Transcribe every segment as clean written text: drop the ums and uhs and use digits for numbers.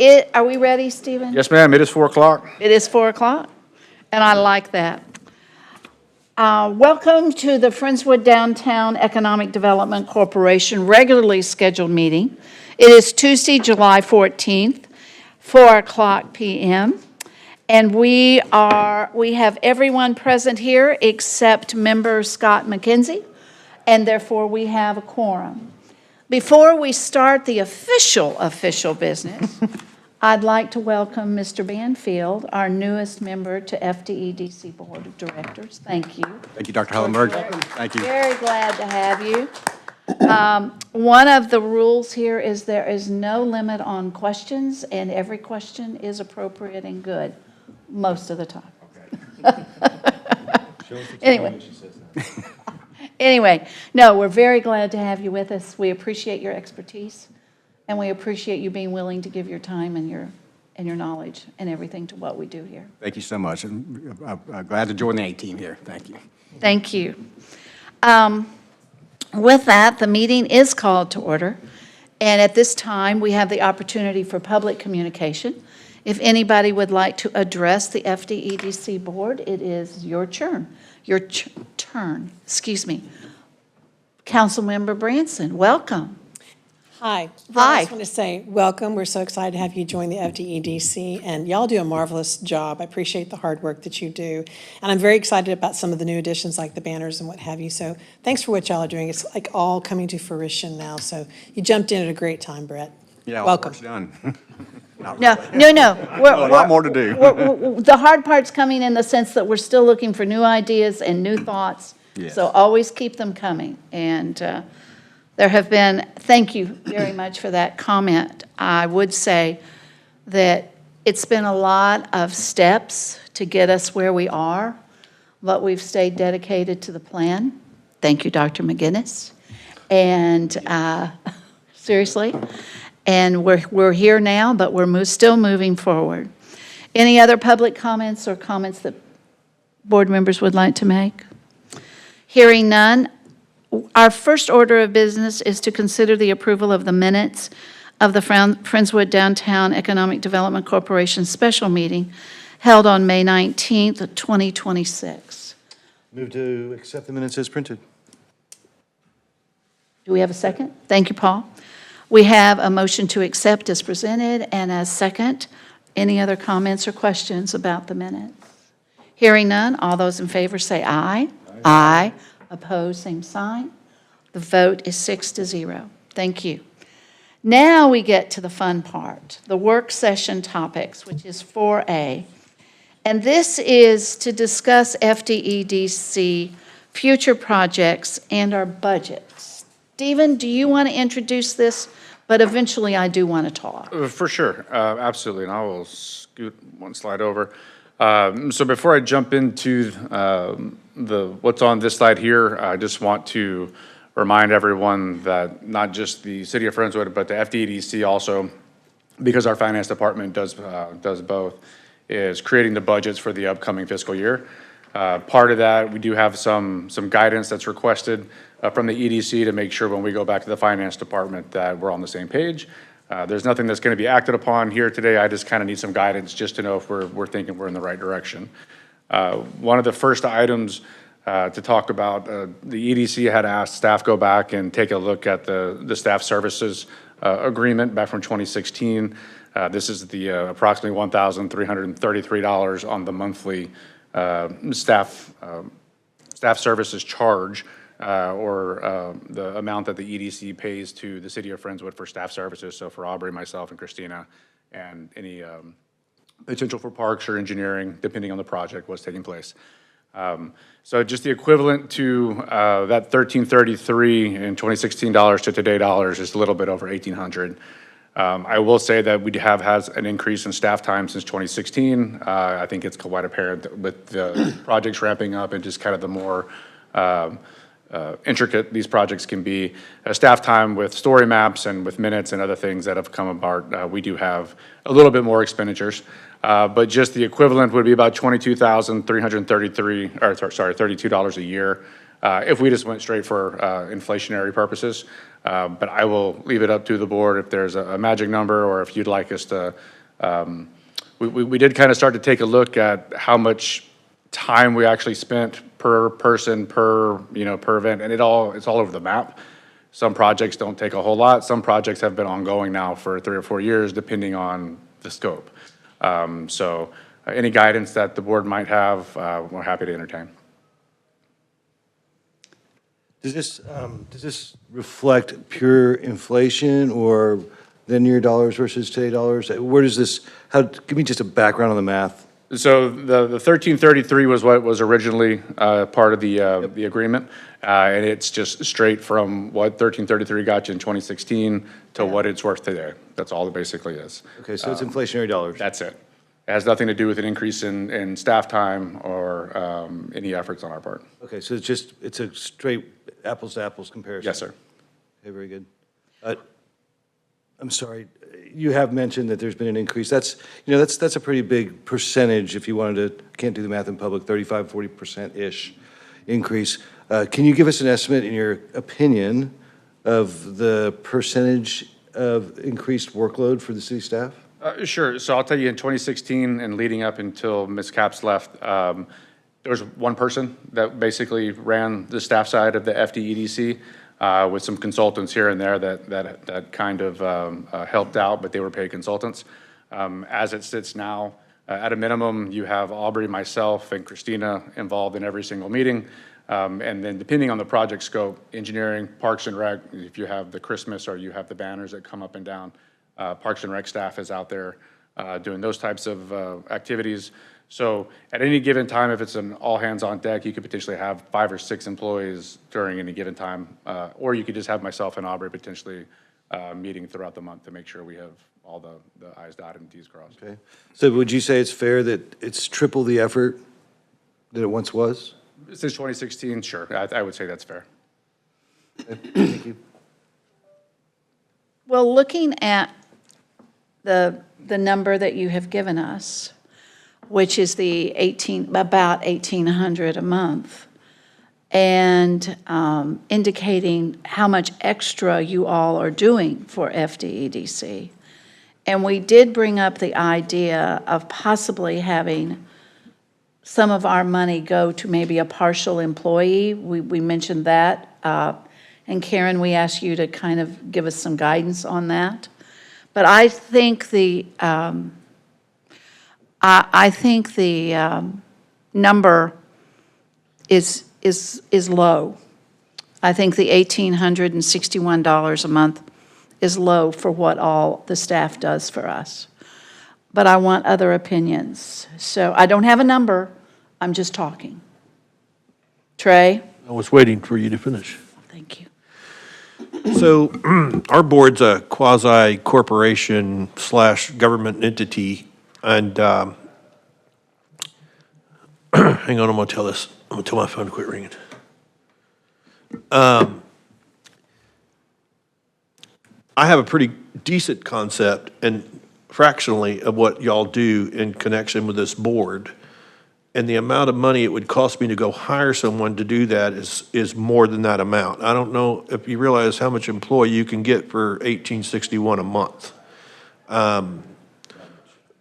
Are we ready, Stephen? Yes, ma'am. It is 4 o'clock. It is 4 o'clock, and I like that. Welcome to the Friendswood Downtown Economic Development Corporation regularly scheduled meeting. It is Tuesday, July 14th, 4 o'clock p.m. And we have everyone present here except member Scott McKenzie, and therefore we have a quorum. Before we start the official business, I'd like to welcome Mr. Banfield, our newest member to FDEDC Board of Directors. Thank you. Thank you, Dr. Hollenberg. Thank you. Very glad to have you. One of the rules here is there is no limit on questions, and every question is appropriate and good most of the time. Okay. Anyway, no, we're very glad to have you with us. We appreciate your expertise, and we appreciate you being willing to give your time and your knowledge and everything to what we do here. Thank you so much. I'm glad to join the A team here. Thank you. Thank you. With that, the meeting is called to order, and at this time, we have the opportunity for public communication. If anybody would like to address the FDEDC board, it is your turn. Councilmember Branson, welcome. Hi. Hi. I just want to say welcome. We're so excited to have you join the FDEDC, and y'all do a marvelous job. I appreciate the hard work that you do, and I'm very excited about some of the new additions like the banners and what have you. So thanks for what y'all are doing. It's like all coming to fruition now. So you jumped in at a great time, Brett. Yeah, welcome. Work's done. No. A lot more to do. The hard part's coming in the sense that we're still looking for new ideas and new thoughts. Yes. So always keep them coming. And there have been, thank you very much for that comment. I would say that it's been a lot of steps to get us where we are, but we've stayed dedicated to the plan. Thank you, Dr. McGinnis. And seriously. And we're here now, but we're still moving forward. Any other public comments or comments that board members would like to make? Hearing none, our first order of business is to consider the approval of the minutes of the Friendswood Downtown Economic Development Corporation special meeting held on May 19th, 2026. Move to accept the minutes as printed. Do we have a second? Thank you, Paul. We have a motion to accept as presented and as second. Any other comments or questions about the minutes? Hearing none, all those in favor say aye. Aye. Opposed, same sign. The vote is 6-0. Thank you. Now we get to the fun part, the work session topics, which is 4A. And this is to discuss FDEDC future projects and our budgets. Stephen, do you want to introduce this? But eventually, I do want to talk. For sure. Absolutely. And I will scoot one slide over. So before I jump into what's on this slide here, I just want to remind everyone that not just the City of Friendswood, but the FDEDC also, because our finance department does both, is creating the budgets for the upcoming fiscal year. Part of that, we do have some guidance that's requested from the EDC to make sure when we go back to the finance department that we're on the same page. There's nothing that's going to be acted upon here today. I just kind of need some guidance just to know if we're thinking we're in the right direction. One of the first items to talk about, the EDC had asked staff go back and take a look at the staff services agreement back from 2016. This is the approximately $1,333 on the monthly staff services charge, or the amount that the EDC pays to the City of Friendswood for staff services. So for Aubrey, myself, and Christina, and any potential for parks or engineering, depending on the project, what's taking place. So just the equivalent to that $1,333 in 2016 dollars to today dollars is a little bit over $1,800. I will say that we have had an increase in staff time since 2016. I think it's quite apparent with the projects ramping up and just kind of the more intricate these projects can be. Staff time with story maps and with minutes and other things that have come about, we do have a little bit more expenditures. But just the equivalent would be about $32,333, or sorry, $32 a year. if we just went straight for inflationary purposes. But I will leave it up to the board if there's a magic number, or if you'd like us to, we did kind of start to take a look at how much time we actually spent per person, per event, and it's all over the map. Some projects don't take a whole lot. Some projects have been ongoing now for 3 or 4 years, depending on the scope. So any guidance that the board might have, we're happy to entertain. Does this reflect pure inflation or then-year dollars versus today dollars? Where does this, give me just a background on the math. So the 1333 was what was originally part of the agreement, and it's just straight from what 1333 got you in 2016 to what it's worth today. That's all it basically is. Okay, so it's inflationary dollars. That's it. It has nothing to do with an increase in staff time or any efforts on our part. Okay, so it's a straight apples to apples comparison. Yes, sir. Okay, very good. I'm sorry, you have mentioned that there's been an increase. That's a pretty big percentage if you wanted to, can't do the math in public, 35, 40%-ish increase. Can you give us an estimate, in your opinion, of the percentage of increased workload for the city staff? Sure. So I'll tell you, in 2016 and leading up until Ms. Capps left, there was one person that basically ran the staff side of the FDEDC. With some consultants here and there that kind of helped out, but they were paid consultants. As it sits now, at a minimum, you have Aubrey, myself, and Christina involved in every single meeting. And then depending on the project scope, engineering, Parks and Rec, if you have the Christmas or you have the banners that come up and down, Parks and Rec staff is out there doing those types of activities. So at any given time, if it's an all hands on deck, you could potentially have 5 or 6 employees during any given time. Or you could just have myself and Aubrey potentially meeting throughout the month to make sure we have all the I's dotted and T's crossed. Okay. So would you say it's fair that it's triple the effort that it once was? Since 2016, sure. I would say that's fair. Thank you. Well, looking at the number that you have given us, which is about $1,800 a month, and indicating how much extra you all are doing for FDEDC. And we did bring up the idea of possibly having some of our money go to maybe a partial employee. We mentioned that. And Karen, we asked you to kind of give us some guidance on that. But I think the number is low. I think the $1,861 a month is low for what all the staff does for us. But I want other opinions. So I don't have a number, I'm just talking. Trey? I was waiting for you to finish. Thank you. So our board's a quasi-corporation / government entity, and hang on, I'm gonna tell this. I'm gonna tell my phone to quit ringing. I have a pretty decent concept and fractionally of what y'all do in connection with this board. And the amount of money it would cost me to go hire someone to do that is more than that amount. I don't know if you realize how much employee you can get for $1,861 a month.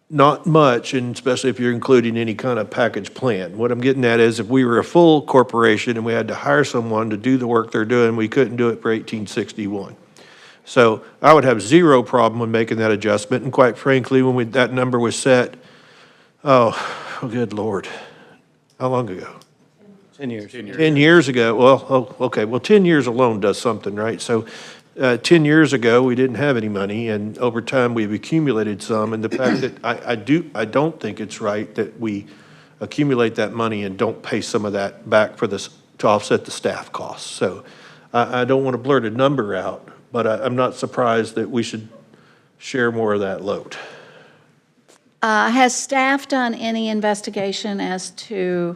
Not much, and especially if you're including any kind of package plan. What I'm getting at is if we were a full corporation and we had to hire someone to do the work they're doing, we couldn't do it for $1,861. So I would have zero problem with making that adjustment. And quite frankly, when that number was set, oh, good Lord, how long ago? 10 years. 10 years. 10 years ago, well, okay, well, 10 years alone does something, right? So 10 years ago, we didn't have any money, and over time, we've accumulated some. And the fact that I don't think it's right that we accumulate that money and don't pay some of that back for this, to offset the staff costs. So I don't want to blurt a number out, but I'm not surprised that we should share more of that load. Has staff done any investigation as to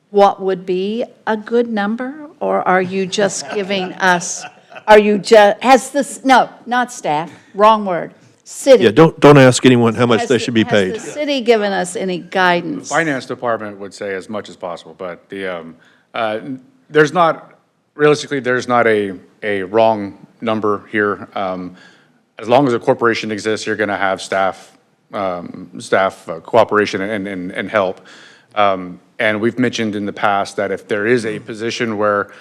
what would be a good number? Or are you just giving us, no, not staff, wrong word, city. Yeah, don't ask anyone how much they should be Has paid. the city given us any guidance? Finance department would say as much as possible, but there's not realistically, there's not a wrong number here. As long as a corporation exists, you're going to have staff cooperation and help. And we've mentioned in the past that if there is a position where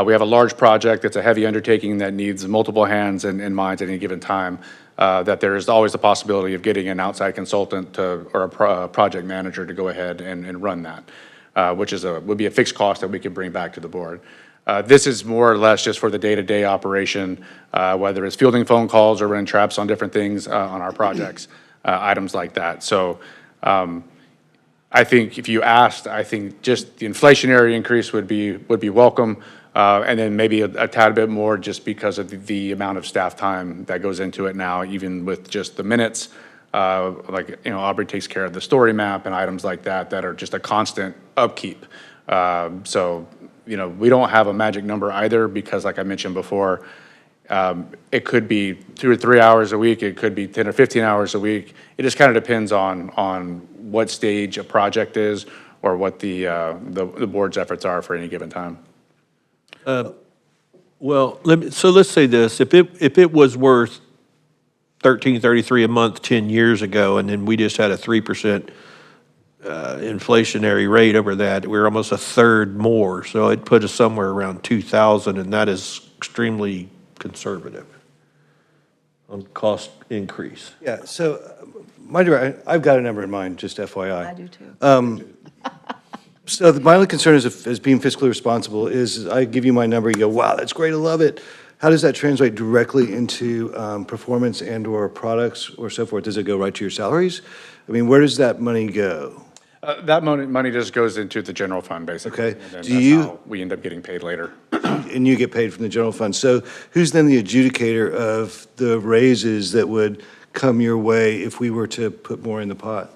we have a large project, it's a heavy undertaking that needs multiple hands and minds at any given time, that there is always the possibility of getting an outside consultant or a project manager to go ahead and run that, which would be a fixed cost that we could bring back to the board. This is more or less just for the day-to-day operation, whether it's fielding phone calls or running traps on different things on our projects, items like that. So I think if you asked, I think just the inflationary increase would be welcome, and then maybe a tad bit more just because of the amount of staff time that goes into it now, even with just the minutes. Like, Aubrey takes care of the story map and items like that are just a constant upkeep. So, we don't have a magic number either because, like I mentioned before, it could be 2 or 3 hours a week. It could be 10 or 15 hours a week. It just kind of depends on what stage a project is or what the board's efforts are for any given time. Well, let's say this, if it was worth $13.33 a month 10 years ago, and then we just had a 3% inflationary rate over that, we're almost a third more, so it put us somewhere around 2,000, and that is extremely conservative on cost increase. Yeah, so, I've got a number in mind, just FYI. I do too. So my only concern as being fiscally responsible is I give you my number, you go, wow, that's great, I love it. How does that translate directly into performance and/or products or so forth? Does it go right to your salaries? I mean, where does that money go? That money just goes into the general fund, basically. Okay. And then Do that's you- how we end up getting paid later. And you get paid from the general fund. So who's then the adjudicator of the raises that would come your way if we were to put more in the pot?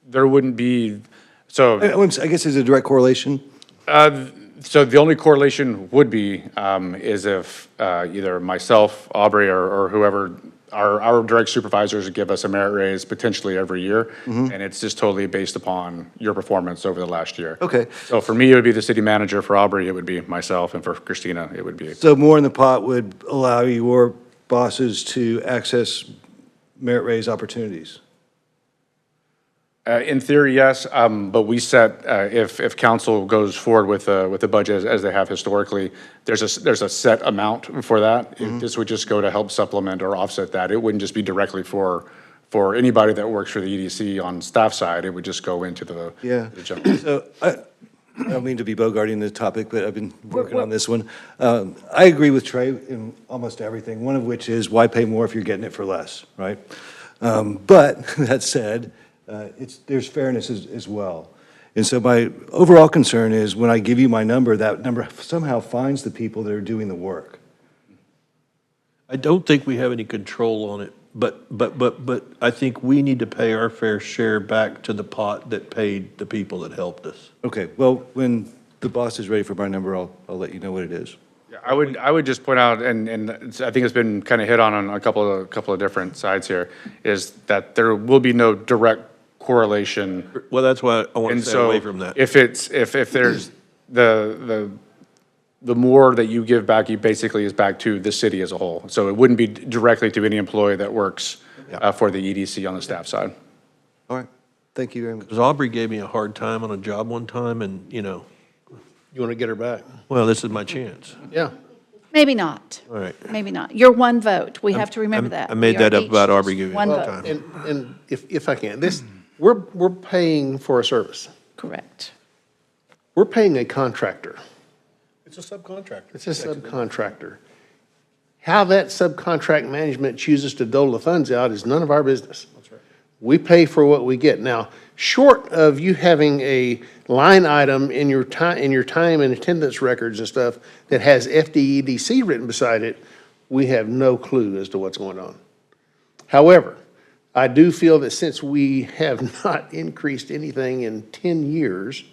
There wouldn't be, so. I guess there's a direct correlation. So the only correlation would be is if either myself, Aubrey, or whoever, our direct supervisors give us a merit raise potentially every year, and it's just totally based upon your performance over the last year. Okay. So for me, it would be the city manager. For Aubrey, it would be myself, and for Christina, it would be. So more in the pot would allow your bosses to access merit raise opportunities? In theory, yes, but we set, if council goes forward with the budget as they have historically, there's a set amount for that. This would just go to help supplement or offset that. It wouldn't just be directly for anybody that works for the EDC on staff side. It would just go into the general. So I don't mean to be bogarting the topic, but I've been working on this one. I agree with Trey in almost everything, one of which is why pay more if you're getting it for less, right? But that said, there's fairness as well. And so my overall concern is when I give you my number, that number somehow finds the people that are doing the work. I don't think we have any control on it, but I think we need to pay our fair share back to the pot that paid the people that helped us. Okay, well, when the boss is ready for my number, I'll let you know what it is. Yeah, I would just point out, and I think it's been kind of hit on a couple of different sides here, is that there will be no direct correlation. Well, that's why I want to And stay so away from that. if there's the more that you give back, you basically is back to the city as a whole. So it wouldn't be directly to any employee that works for the EDC on the staff side. All right, thank you very much. Because Aubrey gave me a hard time on a job one time, and, You want to get her back? well, this is my chance. Yeah. Maybe not. All right. Maybe not. You're one vote. We have to remember that. I made We are that up each about Aubrey giving me one a vote. hard time. And if I can, we're paying for a service. Correct. We're paying a contractor. It's a subcontractor. It's a subcontractor. How that subcontract management chooses to dole the funds out is none of our business. That's right. We pay for what we get. Now, short of you having a line item in your time and attendance records and stuff that has FDEDC written beside it, we have no clue as to what's going on. However, I do feel that since we have not increased anything in 10 years,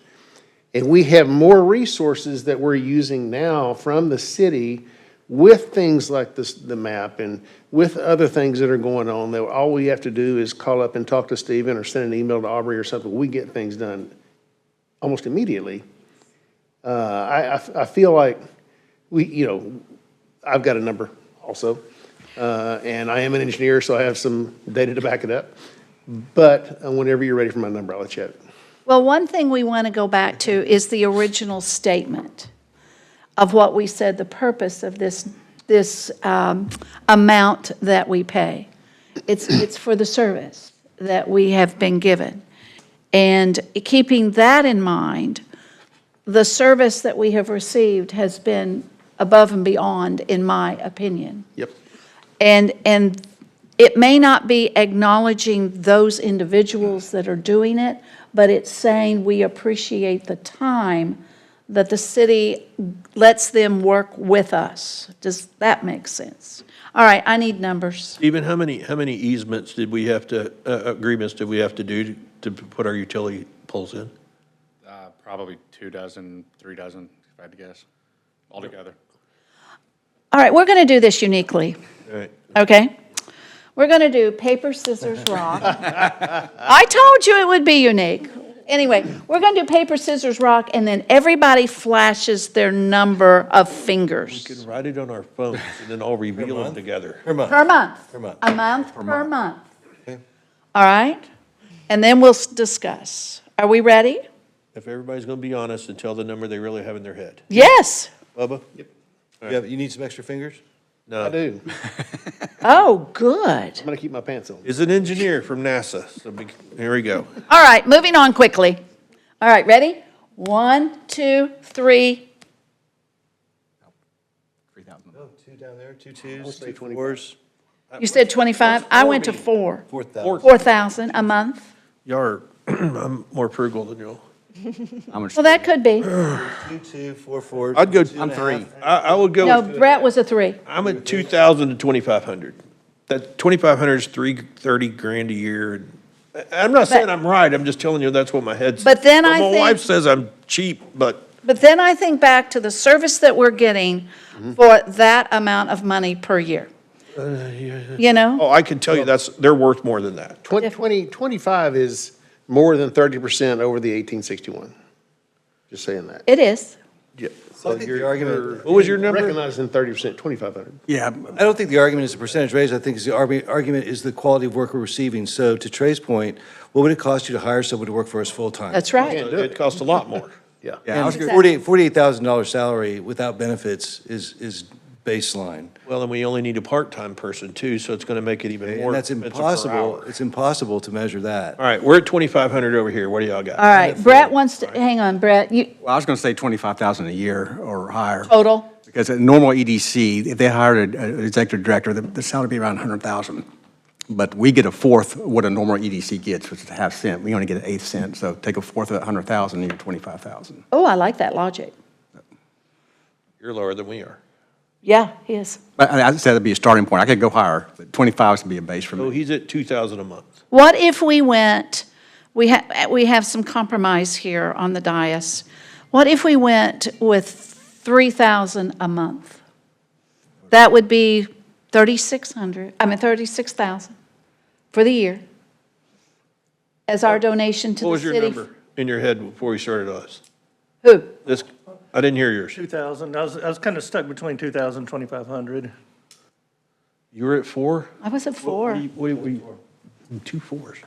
and we have more resources that we're using now from the city with things like the map and with other things that are going on, that all we have to do is call up and talk to Stephen or send an email to Aubrey or something. We get things done almost immediately. I feel like I've got a number also. And I am an engineer, so I have some data to back it up. But whenever you're ready for my number, I'll let you have it. Well, one thing we want to go back to is the original statement of what we said, the purpose of this amount that we pay. It's for the service that we have been given. And keeping that in mind, the service that we have received has been above and beyond, in my opinion. Yep. And it may not be acknowledging those individuals that are doing it, but it's saying we appreciate the time that the city lets them work with us. Does that make sense? All right, I need numbers. Stephen, how many easements did we have to, agreements did we have to do to put our utility poles in? Probably 2 dozen, 3 dozen, if I had to guess, altogether. All right, we're going to do this uniquely, All right. okay? We're going to do paper, scissors, rock. I told you it would be unique. Anyway, we're going to do paper, scissors, rock, and then everybody flashes their number of We fingers. can write it on our phones and then all reveal them together. Per month. Per month. Per month. A month per month. Okay. All right? And then we'll discuss. Are we ready? If everybody's gonna be honest and tell the number they really have in their head. Yes. Bubba? You need some extra fingers? No. I do. Oh, good. I'm going to keep my pants on. Is an engineer from NASA, so here we go. All right, moving on quickly. All right, ready? 1, 2, 3. Oh, 2 down there, 2 twos, I'll say 2 20. fours. You said 25? I went to 4. 4,000. 4,000 a month? Y'all are, I'm more frugal than y'all. Well, that could be. 2, 2, 4, 4. I'd go, 2 and a half. I would go, No, with- Brett was a 3. I'm at 2,000 to 2,500. That 2,500 is 30 grand a year. I'm not saying I'm right, I'm just telling you that's what my head says. But then I My think- wife says I'm cheap, but But then I think back to the service that we're getting for that amount of money per year. You know? oh, I can tell you they're worth more than that. 25 is more than 30% over the 1861. Just saying that. It is. Yeah. I think the argument, What was your number? Recognizing 30%, 2,500. Yeah, I don't think the argument is a percentage raise. I think the argument is the quality of work we're receiving. So to Trey's point, what would it cost you to hire someone to work for us full-time? That's right. It costs a lot more. Yeah. yeah, I was And gonna- $48,000 salary without benefits is baseline. Well, and we only need a part-time person too, so it's gonna make it even more And that's expensive per impossible, hour. it's impossible to measure that. All right, we're at 2,500 over here. What do y'all got? All right, Brett wants to, hang on, Brett, you, well, I was gonna say 25,000 a year or higher. total? Because a normal EDC, if they hired an executive director, the salary would be around 100,000. But we get a fourth what a normal EDC gets, which is a half cent. We only get an eighth cent, so take a fourth of that 100,000, and you're 25,000. Oh, I like that logic. You're lower than we are. Yeah, he is. But I said that'd be a starting point. I could go higher, but 25 would be a base for So me. he's at 2,000 a month. What if we went, we have some compromise here on the dais. What if we went with 3,000 a month? That would be 36,000 for the year as our donation to What the was city. your number in your head before we started us? Who? This, I didn't hear yours. 2,000, I was kind of stuck between 2,000 and 2,500. You were at 4? I was at 4. What do you, 2 4s.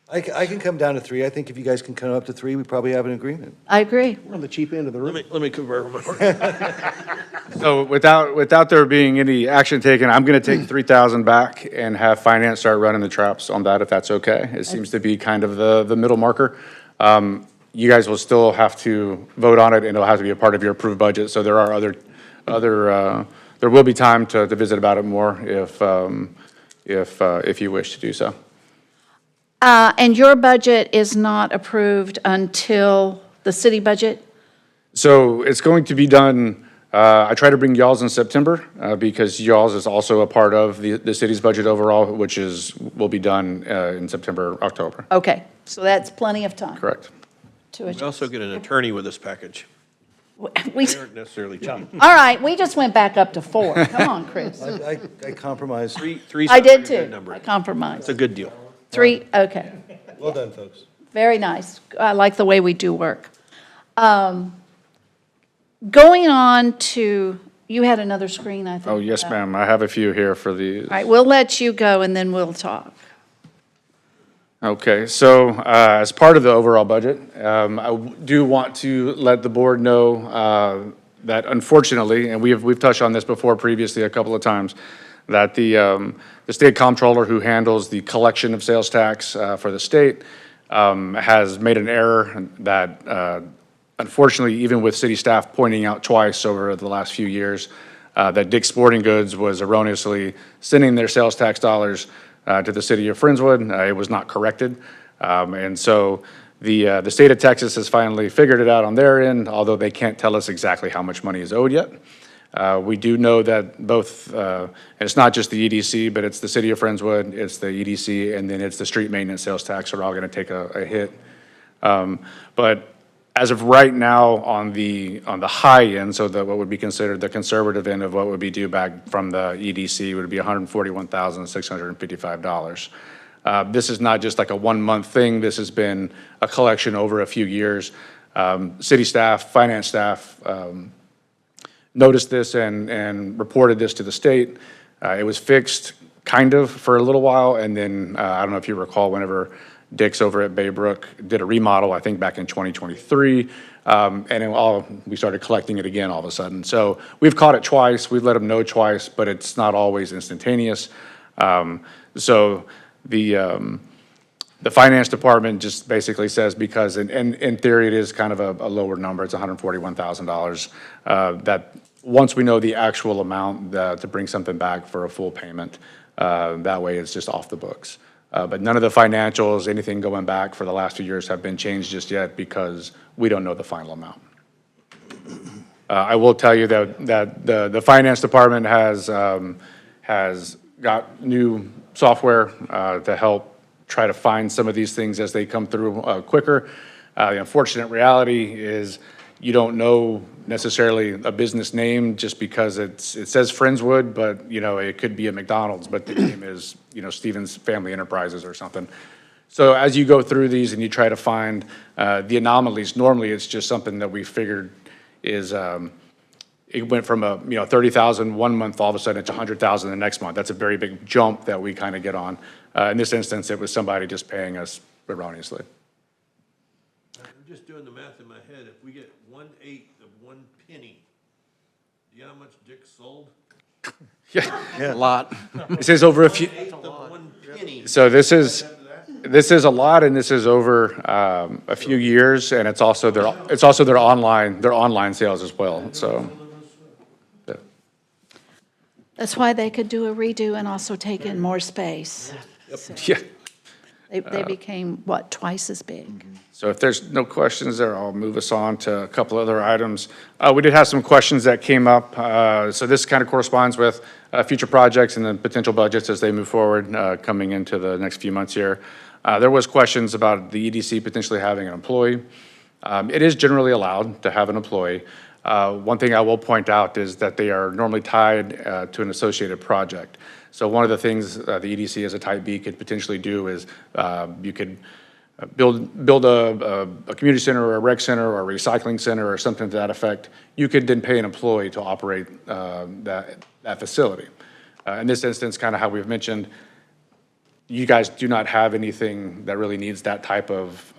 I can come down to 3. I think if you guys can come up to 3, we probably have an agreement. I agree. We're on the cheap end of the room. Let me confirm. So without there being any action taken, I'm going to take 3,000 back and have finance start running the traps on that, if that's okay. It seems to be kind of the middle marker. You guys will still have to vote on it, and it'll have to be a part of your approved budget. So there are there will be time to visit about it more if you wish to do so. And your budget is not approved until the city budget? So it's going to be done, I try to bring y'all's in September, because y'all's is also a part of the city's budget overall, which will be done in September, October. Okay, so that's plenty of time Correct. to We adjust. also get an attorney with this package. We, They aren't necessarily cheap. all right, we just went back up to 4. Come on, Chris. I compromise. Three's I a pretty did good too. number. I compromised. It's a good deal. 3, okay. Well done, folks. Very nice. I like the way we do work. Going on to, you had another screen, I think. Oh, yes, ma'am. I have a few here for these. All right, we'll let you go, and then we'll talk. Okay, so as part of the overall budget, I do want to let the board know that unfortunately, and we've touched on this before previously a couple of times, that the state comptroller who handles the collection of sales tax for the state has made an error that unfortunately, even with city staff pointing out twice over the last few years, that Dick's Sporting Goods was erroneously sending their sales tax dollars to the city of Friendswood. It was not corrected. And so the state of Texas has finally figured it out on their end, although they can't tell us exactly how much money is owed yet. We do know that both, and it's not just the EDC, but it's the city of Friendswood, it's the EDC, and then it's the street maintenance sales tax are all gonna take a hit. But as of right now, on the high end, so what would be considered the conservative end of what would be due back from the EDC would be $141,655. This is not just like a 1-month thing. This has been a collection over a few years. City staff, finance staff noticed this and reported this to the state. It was fixed kind of for a little while, and then I don't know if you recall, whenever Dick's over at Baybrook did a remodel, I think back in 2023, and we started collecting it again all of a sudden. So we've caught it twice, we've let them know twice, but it's not always instantaneous. So the finance department just basically says, because in theory it is kind of a lower number, it's $141,000, that once we know the actual amount, to bring something back for a full payment, that way it's just off the books. But none of the financials, anything going back for the last few years have been changed just yet because we don't know the final amount. I will tell you that the finance department has got new software to help try to find some of these things as they come through quicker. The unfortunate reality is you don't know necessarily a business name just because it says Friendswood, but it could be a McDonald's, but the name is Stevens Family Enterprises or something. So as you go through these and you try to find the anomalies, normally it's just something that we figured is it went from a 30,000 1 month, all of a sudden it's 100,000 the next month. That's a very big jump that we kind of get on. In this instance, it was somebody just paying us erroneously. I'm just doing the math in my head. If we get 1/8 of 1 penny, do you know how much Dick sold? Yeah, A lot. this is over a few. 1/8 of 1 penny. So this is a lot, and this is over a few years, and it's also their online sales as well. So yeah. That's why they could do a redo and also take in more space. So Yeah. They became, what, twice as big? So if there's no questions there, I'll move us on to a couple other items. We did have some questions that came up. So this kind of corresponds with future projects and the potential budgets as they move forward coming into the next few months here. There was questions about the EDC potentially having an employee. It is generally allowed to have an employee. One thing I will point out is that they are normally tied to an associated project. So one of the things the EDC as a Type B could potentially do is you could build a community center or a rec center or a recycling center or something to that effect. You could then pay an employee to operate that facility. In this instance, kind of how we've mentioned, you guys do not have anything that really needs that type of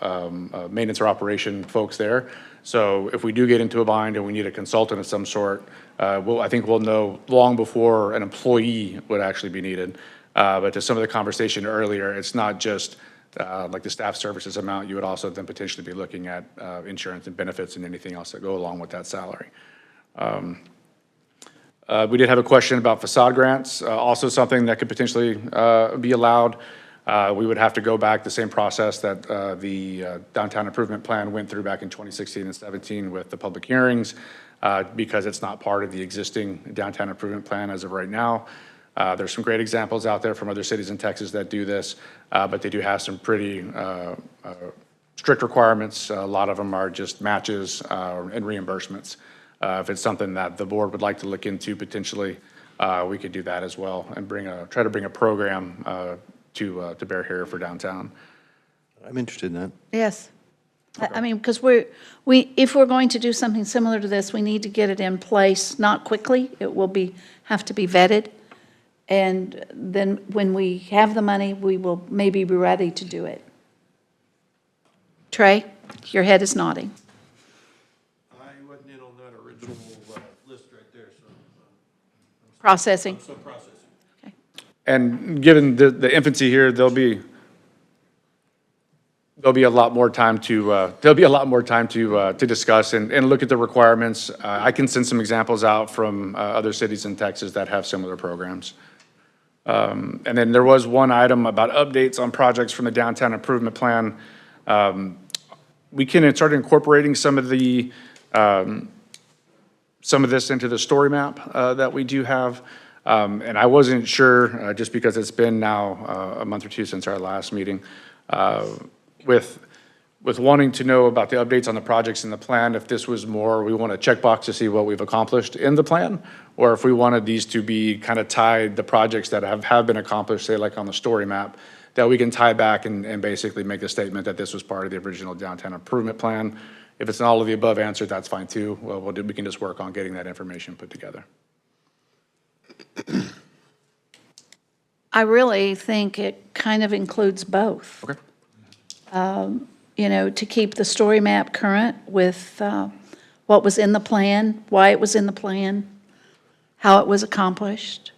maintenance or operation folks there. So if we do get into a bind and we need a consultant of some sort, I think we'll know long before an employee would actually be needed. But to some of the conversation earlier, it's not just like the staff services amount. You would also then potentially be looking at insurance and benefits and anything else that go along with that salary. We did have a question about facade grants, also something that could potentially be allowed. We would have to go back the same process that the downtown improvement plan went through back in 2016 and 17 with the public hearings, because it's not part of the existing downtown improvement plan as of right now. There's some great examples out there from other cities in Texas that do this, but they do have some pretty strict requirements. A lot of them are just matches and reimbursements. If it's something that the board would like to look into potentially, we could do that as well and try to bring a program to bear here for downtown. I'm interested in that. Yes. I mean, because if we're going to do something similar to this, we need to get it in place, not quickly. It will have to be vetted. And then when we have the money, we will maybe be ready to do it. Trey, your head is nodding. I wasn't in on that original list right there, so Processing. so processing. Okay. And given the infancy here, there'll be a lot more time to discuss and look at the requirements. I can send some examples out from other cities in Texas that have similar programs. And then there was one item about updates on projects from the downtown improvement plan. We can start incorporating some of this into the story map that we do have. And I wasn't sure, just because it's been now a month or two since our last meeting, with wanting to know about the updates on the projects in the plan, if this was more, we want to check box to see what we've accomplished in the plan, or if we wanted these to be kind of tied, the projects that have been accomplished, say like on the story map, that we can tie back and basically make the statement that this was part of the original downtown improvement plan. If it's an all of the above answer, that's fine too. Well, we can just work on getting that information put together. I really think it kind of includes both. Okay. You know, to keep the story map current with what was in the plan, why it was in the plan, how it was accomplished,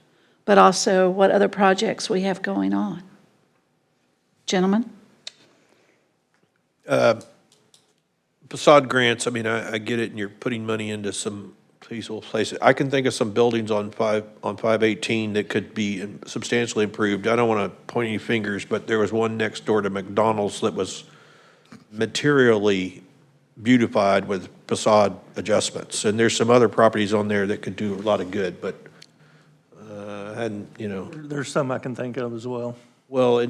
but also what other projects we have going on. Gentlemen? Facade grants, I mean, I get it, and you're putting money into some peaceful places. I can think of some buildings on 518 that could be substantially improved. I don't want to point any fingers, but there was one next door to McDonald's that was materially beautified with facade adjustments. And there's some other properties on there that could do a lot of good, but hadn't, you know. There's some I can think of as well. Well,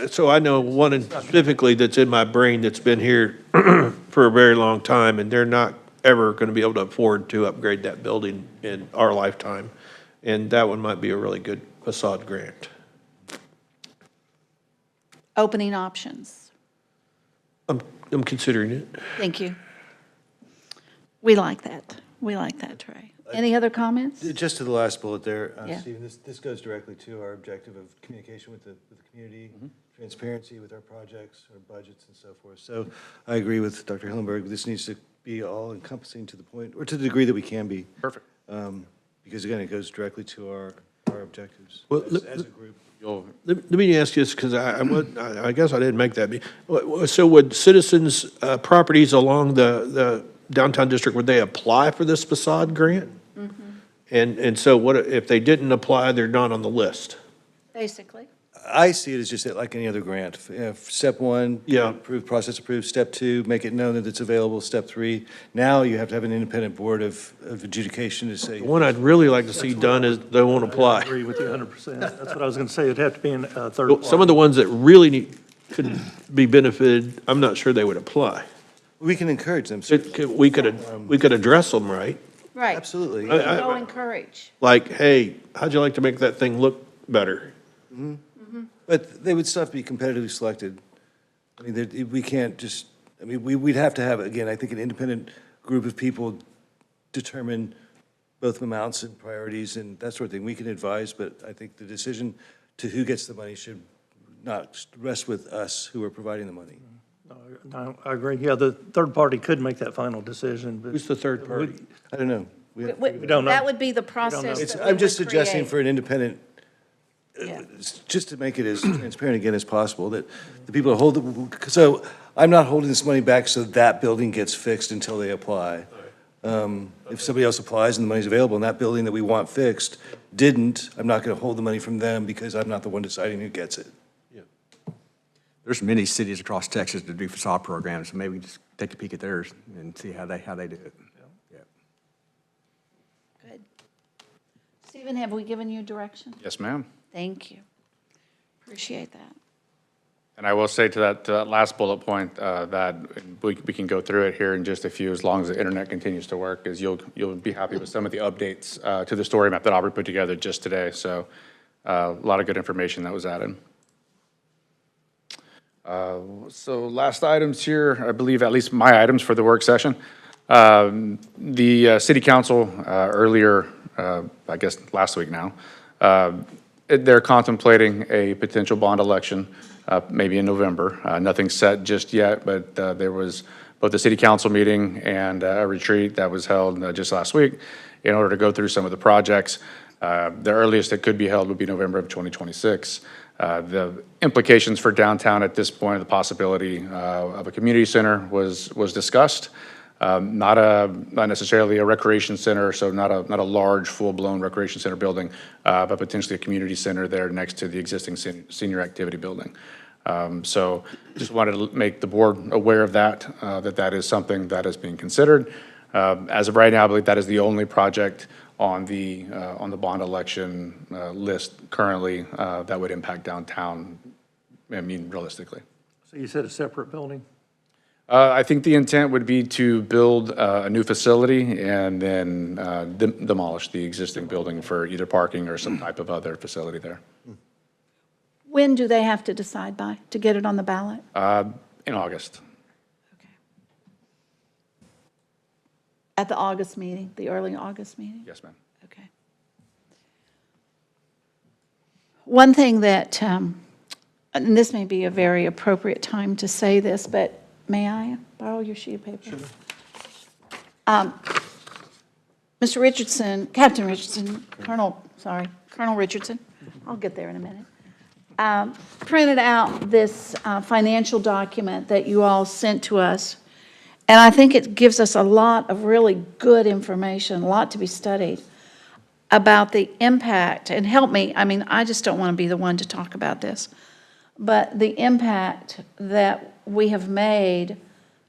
so I know one specifically that's in my brain that's been here for a very long time, and they're not ever going to be able to afford to upgrade that building in our lifetime. And that one might be a really good facade grant. Opening options. I'm considering it. Thank you. We like that. We like that, Trey. Any other comments? Just to the last bullet there, Yeah. Stephen, this goes directly to our objective of communication with the community, transparency with our projects, our budgets, and so forth. So I agree with Dr. Hillenberg. This needs to be all encompassing to the point, or to the degree that we can be. Perfect. Because again, it goes directly to our objectives Well, as a group. Let me ask you this, because I guess I didn't make that. So would citizens' properties along the downtown district, would they apply for this facade grant? And so what, if they didn't apply, they're not on the list? Basically. I see it as just like any other grant. Step one, Yeah. approve, process approved. Step two, make it known that it's available. Step three, now you have to have an independent board of adjudication to say. The one I'd really like to see done is they won't I apply. agree with you 100%. That's what I was going to say. It'd have to be in a third party. Some of the ones that really could be benefited, I'm not sure they would apply. We can encourage them. We could address them, right? Right. Absolutely. Go encourage. Like, hey, how'd you like to make that thing look better? But they would still have to be competitively selected. I mean, we can't just, I mean, we'd have to have, again, I think an independent group of people determine both amounts and priorities and that sort of thing. We can advise, but I think the decision to who gets the money should not rest with us who are providing the money. No, I agree. Yeah, the third party could make that final decision, but. Who's the third party? I don't know. We don't know. That would be the process It's, that we I'm just would suggesting create. for an independent, Yeah. just to make it as transparent again as possible, that the people who hold, so I'm not holding this money back so that building gets fixed until they apply. If somebody else applies and the money's available and that building that we want fixed didn't, I'm not gonna hold the money from them because I'm not the one deciding who gets it. There's many cities across Texas that do facade programs, so maybe we just take a peek at theirs and see how they do it. Yeah. Good. Stephen, have we given you direction? Yes, ma'am. Thank you. Appreciate that. And I will say to that last bullet point, that we can go through it here in just a few, as long as the internet continues to work, is you'll be happy with some of the updates to the story map that Aubrey put together just today. So a lot of good information that was added. So last items here, I believe at least my items for the work session. The city council earlier, I guess last week now, they're contemplating a potential bond election, maybe in November. Nothing's set just yet, but there was both the city council meeting and a retreat that was held just last week in order to go through some of the projects. The earliest it could be held would be November of 2026. The implications for downtown at this point, the possibility of a community center was discussed. Not necessarily a recreation center, so not a large, full-blown recreation center building, but potentially a community center there next to the existing senior activity building. So just wanted to make the board aware of that, that is something that is being considered. As of right now, I believe that is the only project on the bond election list currently that would impact downtown, I mean, realistically. So you said a separate building? I think the intent would be to build a new facility and then demolish the existing building for either parking or some type of other facility there. When do they have to decide by to get it on the ballot? In August. Okay. At the August meeting, the early August meeting? Yes, ma'am. Okay. One thing that, and this may be a very appropriate time to say this, but may I borrow your sheet of paper? Sure. Mr. Richardson, Captain Richardson, Colonel Richardson, I'll get there in a minute, printed out this financial document that you all sent to us. And I think it gives us a lot of really good information, a lot to be studied about the impact. And help me, I mean, I just don't want to be the one to talk about this, but the impact that we have made,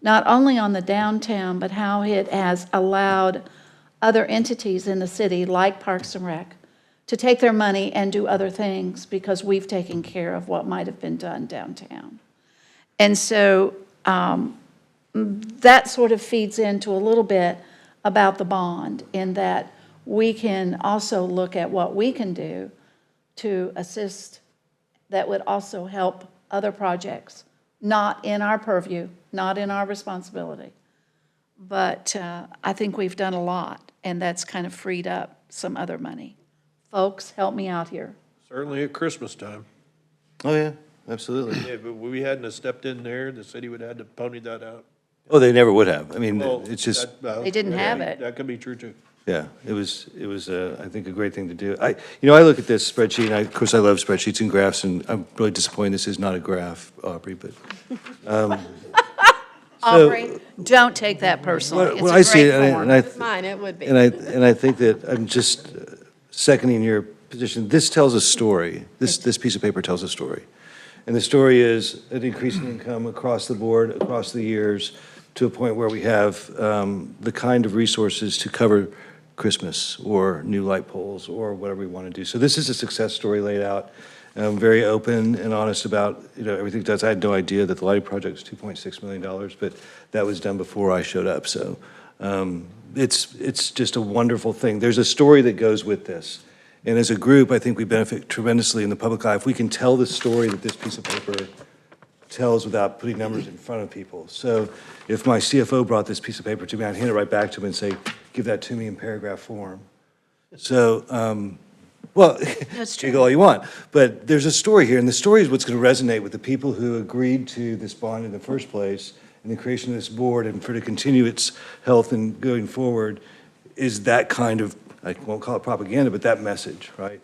not only on the downtown, but how it has allowed other entities in the city, like Parks and Rec, to take their money and do other things because we've taken care of what might have been done downtown. And so that sort of feeds into a little bit about the bond, in that we can also look at what we can do to assist that would also help other projects, not in our purview, not in our responsibility. But I think we've done a lot, and that's kind of freed up some other money. Folks, help me out here. Certainly at Christmas time. Oh, yeah, absolutely. Yeah, but we hadn't have stepped in there, the city would have had to pony that out. Oh, they never would have. I mean, Well, it's just, They didn't have it. That could be true too. yeah, it was, I think, a great thing to do. I look at this spreadsheet, and of course, I love spreadsheets and graphs, and I'm really disappointed this is not a graph, Aubrey, but. Aubrey, don't take that personally. When I It's see a it, great and I, form. Mine, it would be. and I think that I'm just seconding your position. This tells a story. This piece of paper tells a story. And the story is an increase in income across the board, across the years, to a point where we have the kind of resources to cover Christmas or new light poles or whatever we want to do. So this is a success story laid out. I'm very open and honest about, everything that's, I had no idea that the lighting project was $2.6 million, but that was done before I showed up. So it's just a wonderful thing. There's a story that goes with this. And as a group, I think we benefit tremendously in the public eye if we can tell the story that this piece of paper tells without putting numbers in front of people. So if my CFO brought this piece of paper to me, I'd hand it right back to him and say, give that to me in paragraph form. So, well, That's take true. all you want. But there's a story here, and the story is what's going to resonate with the people who agreed to this bond in the first place, and the creation of this board, and for it to continue its health and going forward, is that kind of, I won't call it propaganda, but that message, right?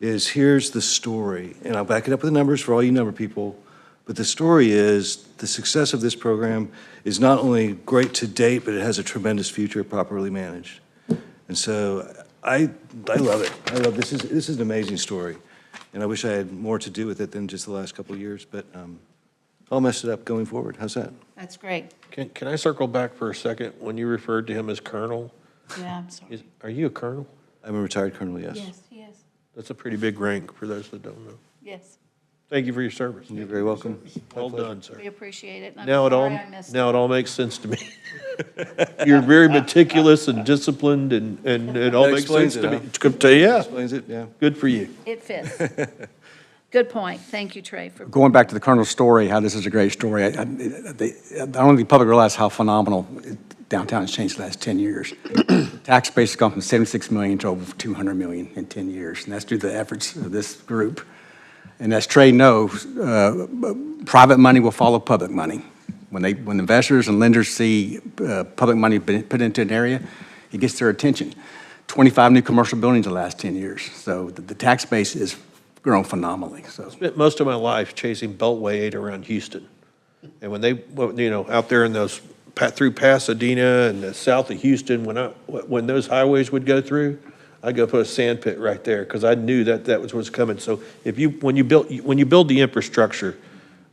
Is here's the story, and I'll back it up with the numbers for all you number people, but the story is the success of this program is not only great to date, but it has a tremendous future properly managed. And so I love it. I love this is an amazing story, and I wish I had more to do with it than just the last couple of years, but I'll mess it up going forward. How's that? That's great. Can I circle back for a second? When you referred to him as colonel, Yeah, I'm sorry. are you a colonel? I'm a retired colonel, yes. Yes, he is. That's a pretty big rank for those that don't know. Yes, Thank you for your service. You're very welcome. Well done, sir. we appreciate it. and I'm Now it all, sorry I missed now it all makes sense to me. You're very meticulous and disciplined, and it all That makes explains sense it, to me. huh? It's good to, yeah, Explains it, yeah. good for you. It fits. Good point. Thank you, Trey, for. Going back to the Colonel's story, how this is a great story, I don't think the public realize how phenomenal downtown has changed the last 10 years. The tax base has gone from 76 million to over 200 million in 10 years, and that's due to the efforts of this group. And as Trey knows, private money will follow public money. When investors and lenders see public money put into an area, it gets their attention. 25 new commercial buildings in the last 10 years. So the tax base is grown phenomenally, so. Spent most of my life chasing Beltway 8 around Houston. And when they, out there in those, through Pasadena and the south of Houston, when those highways would go through, I'd go put a sand pit right there, because I knew that was what's coming. So when you build the infrastructure,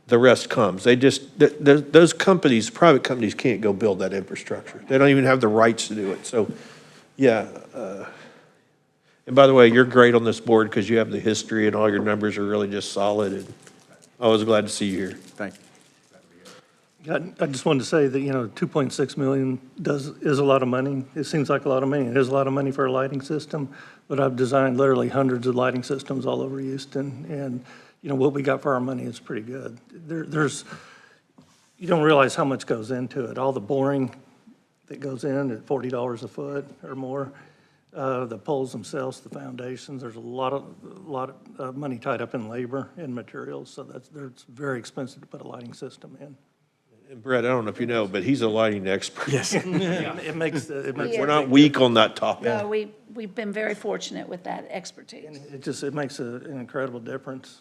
the rest comes. Those companies, private companies can't go build that infrastructure. They don't even have the rights to do it. So, yeah. And by the way, you're great on this board because you have the history and all your numbers are really just solid. And I was glad to see you here. Thank you. I just wanted to say that, 2.6 million is a lot of money. It seems like a lot of money. It is a lot of money for a lighting system, but I've designed literally hundreds of lighting systems all over Houston, and, what we got for our money is pretty good. You don't realize how much goes into it. All the boring that goes in at $40 a foot or more, the poles themselves, the foundations, there's a lot of money tied up in labor and materials, so it's very expensive to put a lighting system in. And Brett, I don't know if you know, but he's a lighting expert. Yes. Yeah, it makes We're not weak on that topic. No, we've been very fortunate with that expertise. it makes an incredible difference,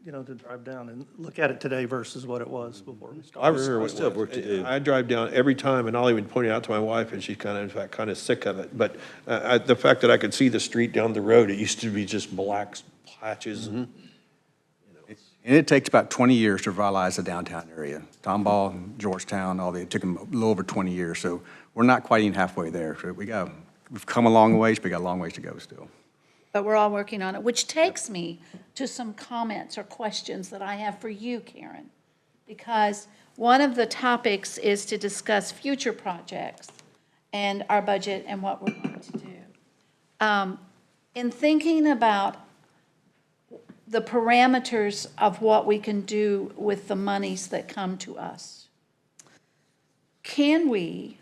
to drive down and look at it today versus what it was before we I started. remember what still have work to do. I drive down every time, and I'll even point it out to my wife, and she's in fact, kind of sick of it. But the fact that I could see the street down the road, it used to be just black patches. And it takes about 20 years to revitalize the downtown area. Tomball, Georgetown, it took them a little over 20 years. So we're not quite even halfway there. So we've come a long ways, but we got a long ways to go still. But we're all working on it, which takes me to some comments or questions that I have for you, Karen. Because one of the topics is to discuss future projects and our budget and what we're going to do. In thinking about the parameters of what we can do with the monies that come to us, can we,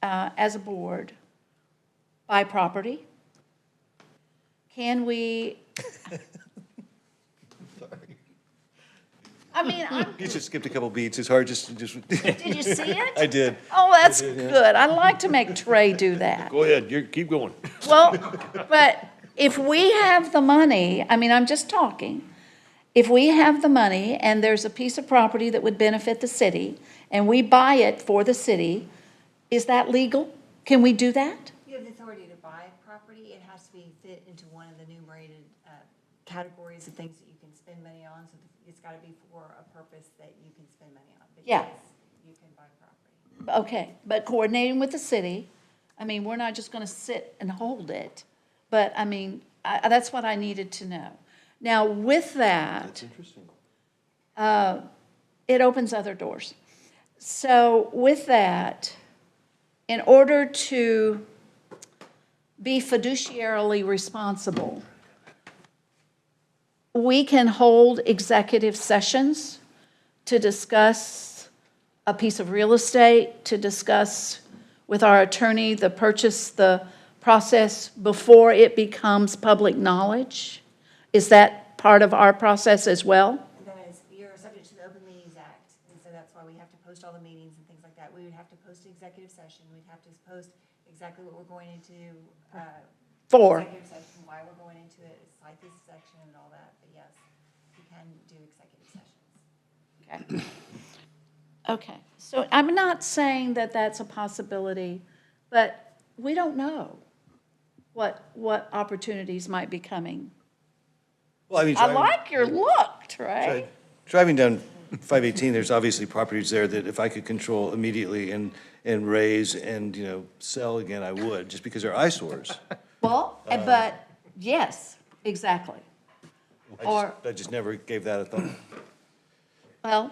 as a board, buy property? Can we? I mean, You just skipped a couple beats. It's hard just. did you see it? I did. Oh, that's good. I like to make Trey do that. Go ahead, keep going. Well, but if we have the money, I'm just talking, if we have the money and there's a piece of property that would benefit the city and we buy it for the city, is that legal? Can we do that? You have the authority to buy property. It has to be fit into one of the enumerated categories of things that you can spend money on. So it's got to be for a purpose that you can spend money on. But Yeah. yes, you can buy property. Okay, but coordinating with the city, we're not just gonna sit and hold it. But, that's what I needed to know. Now, with that, it opens other doors. So with that, in order to be fiduciarily responsible, we can hold executive sessions to discuss a piece of real estate, to discuss with our attorney the process before it becomes public knowledge? Is that part of our process as well? That is, you're subject to the Open Meetings Act, and so that's why we have to post all the meetings and things like that. We would have to post an executive session. We'd have to post exactly what we're going into. For. Executive session, why we're going into it, cite this section and all that. But yes, you can do executive sessions. Okay, so I'm not saying that that's a possibility, but we don't know what opportunities might be coming. Well, I like your look, Trey. driving down 518, there's obviously properties there that if I could control immediately and raise and, sell again, I would, just because they're eyesores. Well, but, yes, exactly. Or, I just never gave that a thought. well,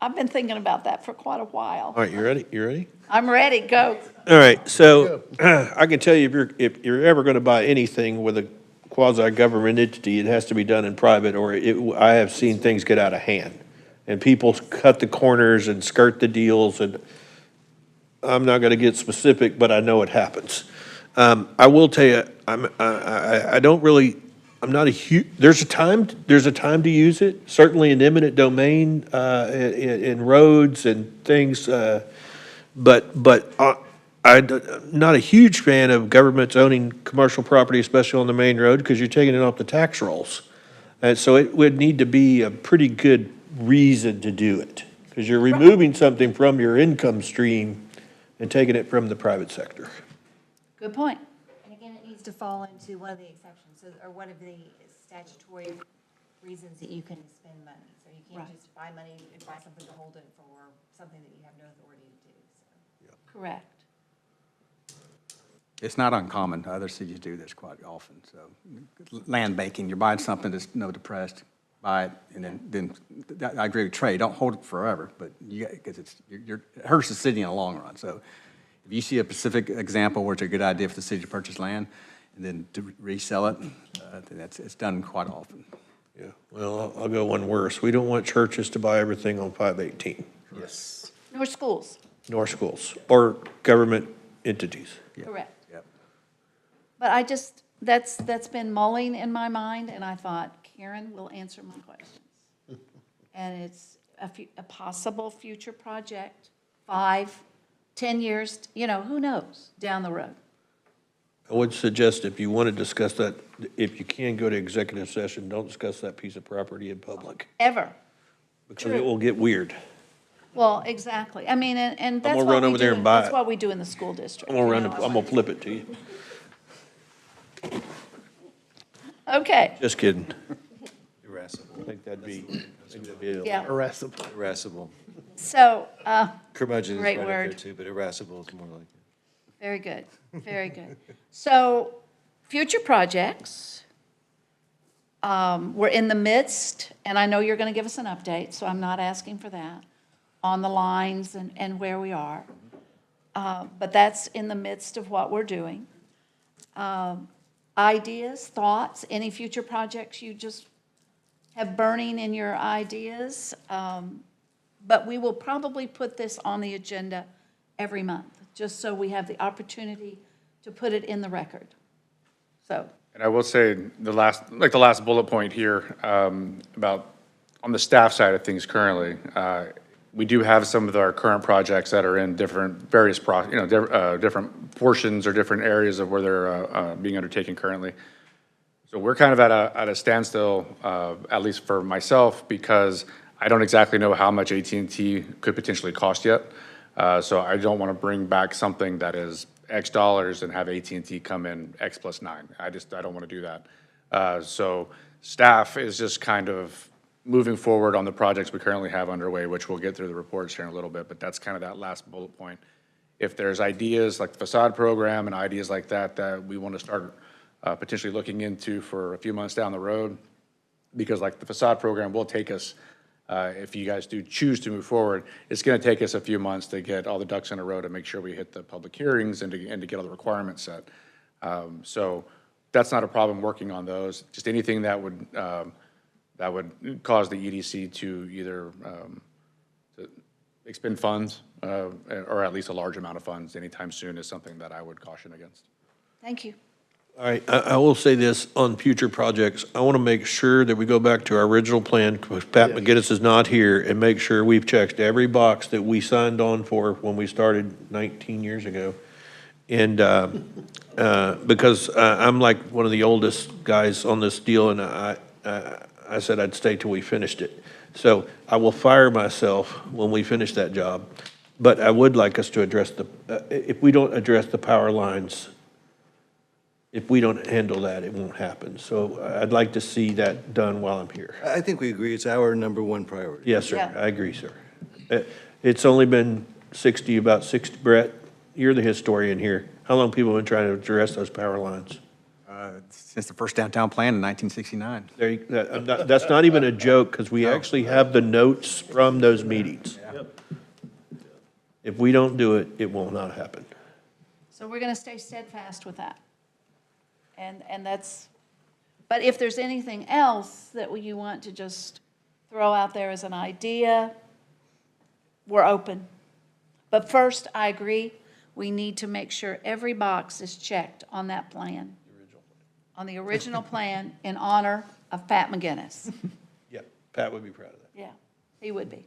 I've been thinking about that for quite a while. All right, you ready? I'm ready, go. All right, so I can tell you if you're ever going to buy anything with a quasi-government entity, it has to be done in private, or I have seen things get out of hand. And people cut the corners and skirt the deals, and I'm not gonna get specific, but I know it happens. I will tell you, I don't really, I'm not there's a time to use it, certainly in eminent domain, in roads and things, but I'm not a huge fan of governments owning commercial property, especially on the main road, because you're taking it off the tax rolls. And so it would need to be a pretty good reason to do it, because you're removing something from your income stream and taking it from the private sector. Good point. And again, it needs to fall into one of the exceptions, so, or one of the statutory reasons that you can spend money. So you can't Right. just buy money and buy something to hold it for something that you have no authority to do, so. Correct. It's not uncommon. Other cities do this quite often, so. Land banking, you're buying something that's depressed, buy it, and then, I agree with Trey, don't hold it forever, but because it hurts the city in the long run. So if you see a specific example where it's a good idea for the city to purchase land and then to resell it, then it's done quite often. Yeah, well, I'll go one worse. We don't want churches to buy everything on 518, Yes. Nor schools. nor schools, or government entities. Correct. Yep. But I just, that's been mulling in my mind, and I thought Karen will answer my questions. And it's a possible future project, 5, 10 years, who knows, down the road. I would suggest if you want to discuss that, if you can go to executive session, don't discuss that piece of property in public, Ever. because it will get weird. Well, exactly. I mean, and that's gonna what run we over there do, and buy that's it. what we do in the school district. I'm gonna you know, I'm gonna flip it to you. Okay, Just kidding. Irascible. I think that'd be yeah. Irascible. So, Curmudgeon is Great right up there word. too, but irascible is more like it. very good, very good. So, future projects, we're in the midst, and I know you're going to give us an update, so I'm not asking for that, on the lines and where we are. But that's in the midst of what we're doing. Ideas, thoughts, any future projects you just have burning in your ideas? But we will probably put this on the agenda every month, just so we have the opportunity to put it in the record. So, And I will say, the last bullet point here, about, on the staff side of things currently, we do have some of our current projects that are in different different portions or different areas of where they're being undertaken currently. So we're kind of at a standstill, at least for myself, because I don't exactly know how much AT&T could potentially cost yet. So I don't want to bring back something that is X dollars and have AT&T come in X plus 9. I don't want to do that. So staff is just kind of moving forward on the projects we currently have underway, which we'll get through the reports here in a little bit, but that's kind of that last bullet point. If there's ideas like the facade program and ideas like that that we want to start potentially looking into for a few months down the road, because like the facade program will take us, if you guys do choose to move forward, it's going to take us a few months to get all the ducks in a row to make sure we hit the public hearings and to get all the requirements set. So that's not a problem working on those. Just anything that would cause the EDC to either to expend funds or at least a large amount of funds anytime soon is something that I would caution against. thank you. All right, I will say this on future projects. I want to make sure that we go back to our original plan, because Pat McGinnis is not here, and make sure we've checked every box that we signed on for when we started 19 years ago. And because I'm like one of the oldest guys on this deal, and I said I'd stay till we finished it. So I will fire myself when we finish that job. But I would like us to address if we don't address the power lines, if we don't handle that, it won't happen. So I'd like to see that done while I'm here. I think we agree, it's our number one priority. Yes, sir, Yeah. I agree, sir. It's only been about 60, Brett, you're the historian here. How long people have been trying to address those power lines? Since the first downtown plan in 1969. That's not even a joke, because we actually have the notes from those meetings. If we don't do it, it will not happen. So we're going to stay steadfast with that. And that's But if there's anything else that you want to just throw out there as an idea, we're open. But first, I agree, we need to make sure every box is checked on that plan. On the original plan in honor of Pat McGinnis. Yeah, Pat would be proud of that. Yeah, he would be.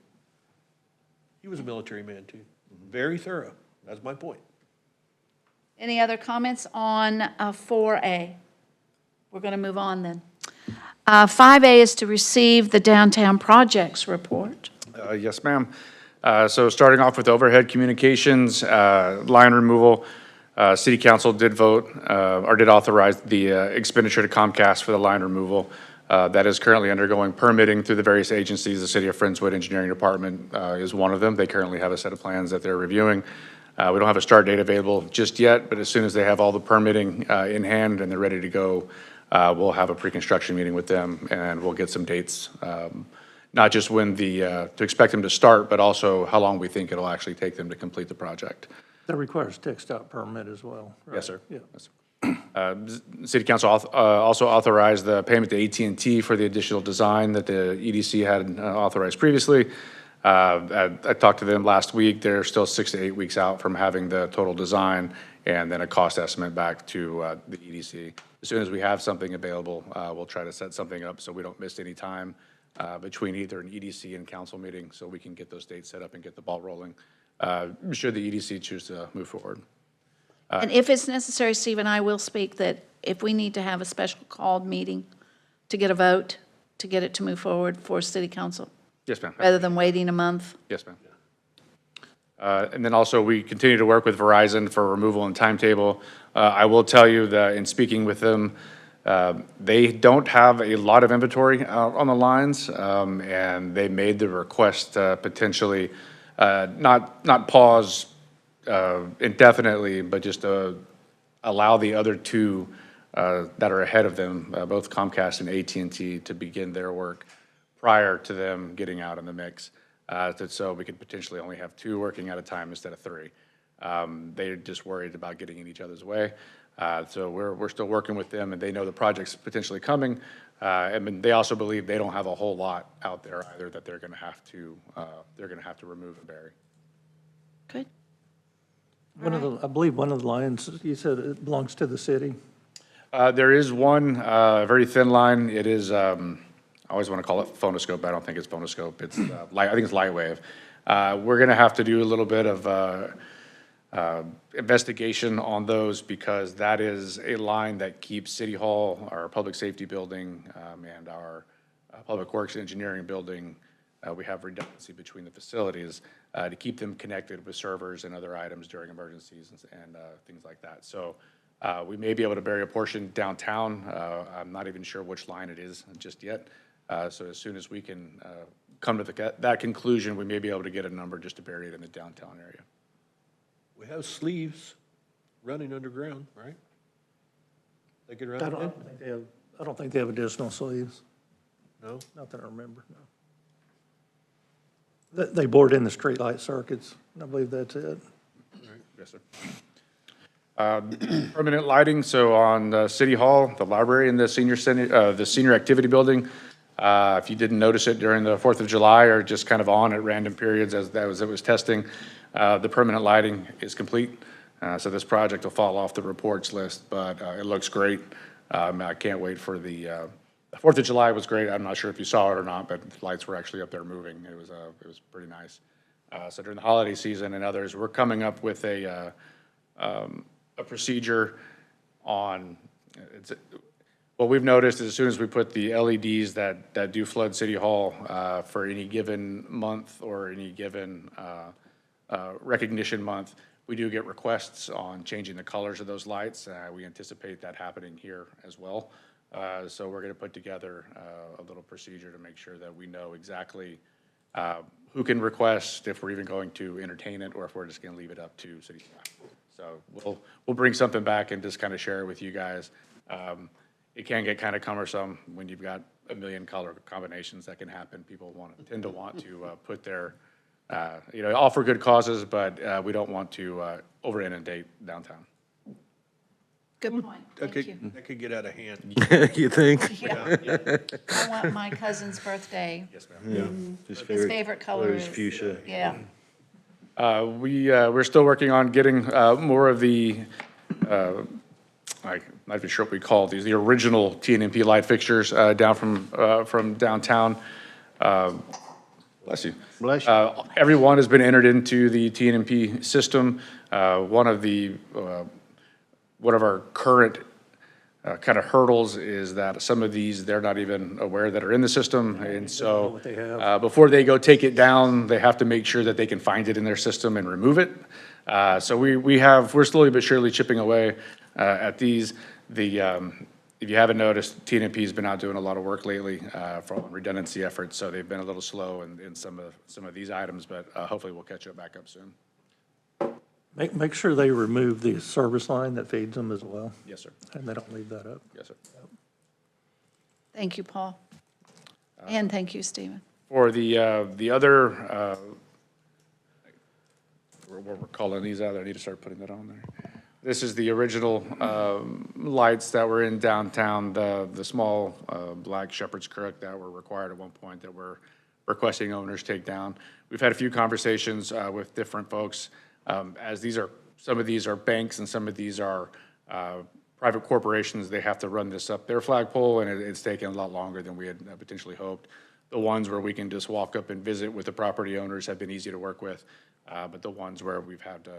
He was a military man, too. Very thorough. That's my point. Any other comments on 4A? We're going to move on then. 5A is to receive the downtown projects report. Yes, ma'am. So starting off with overhead communications, line removal, city council did vote, or did authorize the expenditure to Comcast for the line removal. That is currently undergoing permitting through the various agencies. The City of Friendswood Engineering Department is one of them. They currently have a set of plans that they're reviewing. We don't have a start date available just yet, but as soon as they have all the permitting in hand and they're ready to go, we'll have a pre-construction meeting with them and we'll get some dates. Not just when to expect them to start, but also how long we think it'll actually take them to complete the project. That requires TxDOT permit as well, right? Yes, sir. Yeah. Yes, sir. City Council also authorized the payment to AT&T for the additional design that the EDC had authorized previously. I talked to them last week. They're still 6 to 8 weeks out from having the total design and then a cost estimate back to the EDC. As soon as we have something available, we'll try to set something up so we don't miss any time between either an EDC and council meeting, so we can get those dates set up and get the ball rolling, should the EDC choose to move forward. And if it's necessary, Steve and I will speak that if we need to have a special called meeting to get a vote, to get it to move forward for city council, Yes, ma'am. rather than waiting a month. Yes, ma'am. And then also, we continue to work with Verizon for removal and timetable. I will tell you that in speaking with them, they don't have a lot of inventory out on the lines, and they made the request to potentially not pause indefinitely, but just allow the other two that are ahead of them, both Comcast and AT&T, to begin their work prior to them getting out in the mix. So we could potentially only have two working at a time instead of three. They're just worried about getting in each other's way. So we're still working with them, and they know the project's potentially coming. And they also believe they don't have a whole lot out there either that they're going to have to remove and bury. Good. I believe one of the lines, you said it belongs to the city. There is one very thin line. It is, I always want to call it phonoscope, but I don't think it's phonoscope. It's I think it's light wave. We're going to have to do a little bit of investigation on those, because that is a line that keeps City Hall, our public safety building, and our Public Works Engineering building. We have redundancy between the facilities to keep them connected with servers and other items during emergencies and things like that. So we may be able to bury a portion downtown. I'm not even sure which line it is just yet. So as soon as we can come to that conclusion, we may be able to get a number just to bury it in the downtown area. We have sleeves running underground, right? They could run I it in? don't think they have additional sleeves, No? not that I remember, no. They bored in the streetlight circuits, and I believe that's it. Yes, sir. Permanent lighting, so on City Hall, the library, and the senior center, the senior activity building. If you didn't notice it during the 4th of July or just kind of on at random periods as it was testing, the permanent lighting is complete. So this project will fall off the reports list, but it looks great. I can't wait for the 4th of July was great. I'm not sure if you saw it or not, but the lights were actually up there moving. It was pretty nice. So during the holiday season and others, we're coming up with a procedure on, what we've noticed is as soon as we put the LEDs that do flood City Hall for any given month or any given recognition month, we do get requests on changing the colors of those lights. We anticipate that happening here as well. So we're going to put together a little procedure to make sure that we know exactly who can request, if we're even going to entertain it, or if we're just going to leave it up to city staff. So we'll bring something back and just kind of share it with you guys. It can get kind of cumbersome when you've got a million color combinations that can happen. People tend to want to put their, all for good causes, but we don't want to over inundate downtown. Good point. Thank you. That could get out of hand. You think? Yeah. I want my cousin's birthday. Yes, ma'am. His His favorite color is is. fuchsia. Yeah. We're still working on getting more of the, I'm not even sure what we call these, the original TNMP light fixtures down from downtown. Bless you. Bless you. Everyone has been entered into the TNMP system. One of our current kind of hurdles is that some of these, they're not even aware that are in the system. And so what they have. before they go take it down, they have to make sure that they can find it in their system and remove it. So we're slowly but surely chipping away at these. If you haven't noticed, TNMP's been out doing a lot of work lately for redundancy efforts, so they've been a little slow in some of these items, but hopefully we'll catch up back up soon. Make sure they remove the service line that feeds them as well, Yes, sir. and they don't leave that up. Yes, sir. Thank you, Paul. And thank you, Stephen. For the other, what we're calling these out, I need to start putting that on there. This is the original lights that were in downtown, the small black shepherd's crook that were required at one point that we're requesting owners take down. We've had a few conversations with different folks, as some of these are banks and some of these are private corporations. They have to run this up their flagpole, and it's taken a lot longer than we had potentially hoped. The ones where we can just walk up and visit with the property owners have been easy to work with, but the ones where we've had to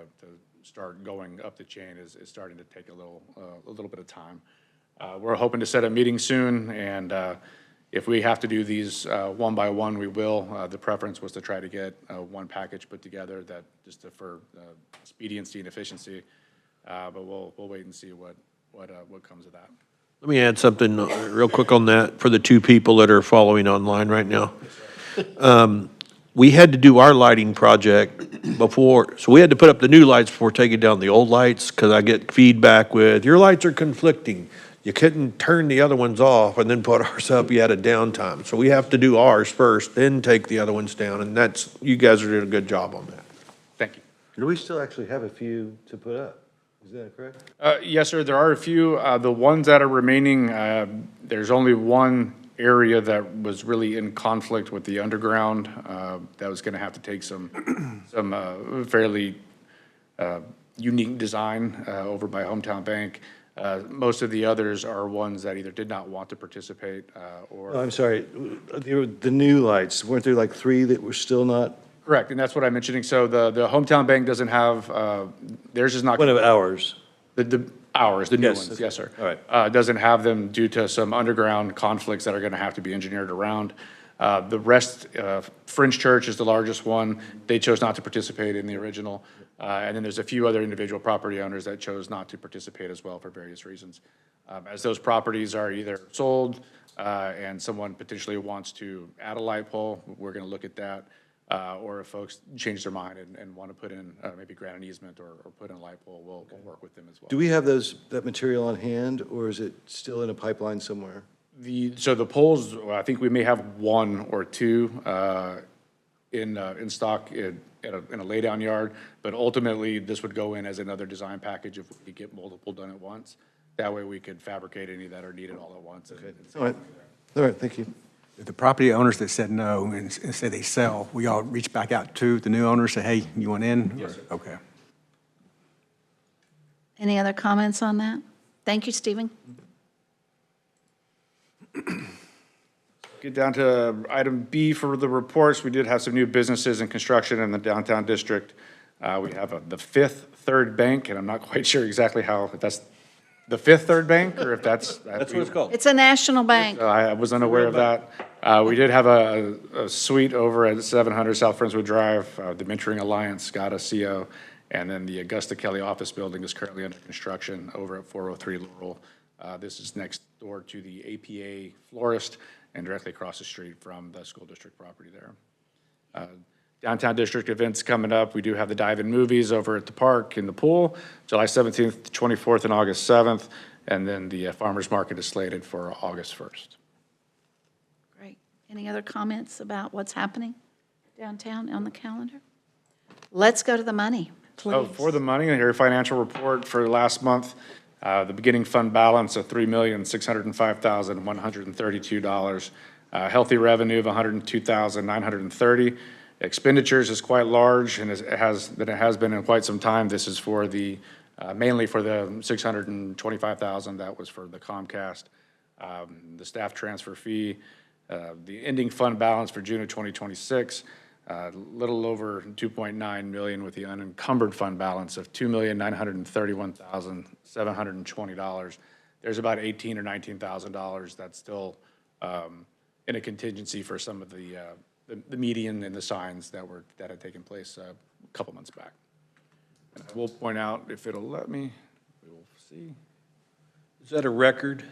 start going up the chain is starting to take a little bit of time. We're hoping to set a meeting soon, and if we have to do these one by one, we will. The preference was to try to get one package put together that just for expediency and efficiency, but we'll wait and see what comes of that. Let me add something real quick on that for the two people that are following online right now. We had to do our lighting project before, so we had to put up the new lights before taking down the old lights, because I get feedback with, your lights are conflicting. You couldn't turn the other ones off and then put ours up, you had a downtime. So we have to do ours first, then take the other ones down, and you guys are doing a good job on that. Thank you. Do we still actually have a few to put up? Is that correct? Yes, sir, there are a few. The ones that are remaining, there's only one area that was really in conflict with the underground, that was gonna have to take some fairly unique design over by Hometown Bank. Most of the others are ones that either did not want to participate Oh, or. I'm sorry, the new lights, weren't there like 3 that were still not, Correct, and that's what I'm mentioning. So the Hometown Bank doesn't have, theirs is not. one of ours? Ours, the new Yes, ones, okay. yes, sir. All right. Doesn't have them due to some underground conflicts that are gonna have to be engineered around. The rest, Fringe Church is the largest one. They chose not to participate in the original. And then there's a few other individual property owners that chose not to participate as well for various reasons. As those properties are either sold, and someone potentially wants to add a light pole, we're gonna look at that. Or if folks change their mind and want to put in, maybe grant an easement or put in a light pole, we'll work with them as well. Do we have that material on hand, or is it still in a pipeline somewhere? So the poles, I think we may have 1 or 2 in stock in a laydown yard, but ultimately, this would go in as another design package if we could get multiple done at once. That way, we could fabricate any that are needed all at once. All right, thank you. The property owners that said no and said they sell, we all reach back out to the new owners, say, hey, you want in? Yes, sir. Okay. Any other comments on that? Thank you, Stephen. Get down to item B for the reports. We did have some new businesses and construction in the downtown district. We have the Fifth Third Bank, and I'm not quite sure exactly if that's the Fifth Third Bank, or if that's. That's what it's called. It's a national bank. I was unaware of that. We did have a suite over at 700 South Friendswood Drive. The Mentoring Alliance got a CO, and then the Augusta Kelly office building is currently under construction over at 403 Laurel. This is next door to the APA florist and directly across the street from the school district property there. Downtown district events coming up. We do have the dive-in movies over at the park in the pool, July 17th, 24th, and August 7th. And then the farmer's market is slated for August 1st. Great. Any other comments about what's happening downtown on the calendar? Let's go to the money, please. So for the money, your financial report for last month, The beginning fund balance of $3,605,132. Healthy revenue of $102,930. Expenditures is quite large, and it has been in quite some time. This is for the, mainly for the $625,000 that was for the Comcast, the staff transfer fee, the ending fund balance for June of 2026, little over 2.9 million, with the unencumbered fund balance of $2,931,720. There's about $18,000 or $19,000 that's still in a contingency for some of the median and the signs that had taken place a couple months back. And I will point out, if it'll let me, we will see. Is that a record?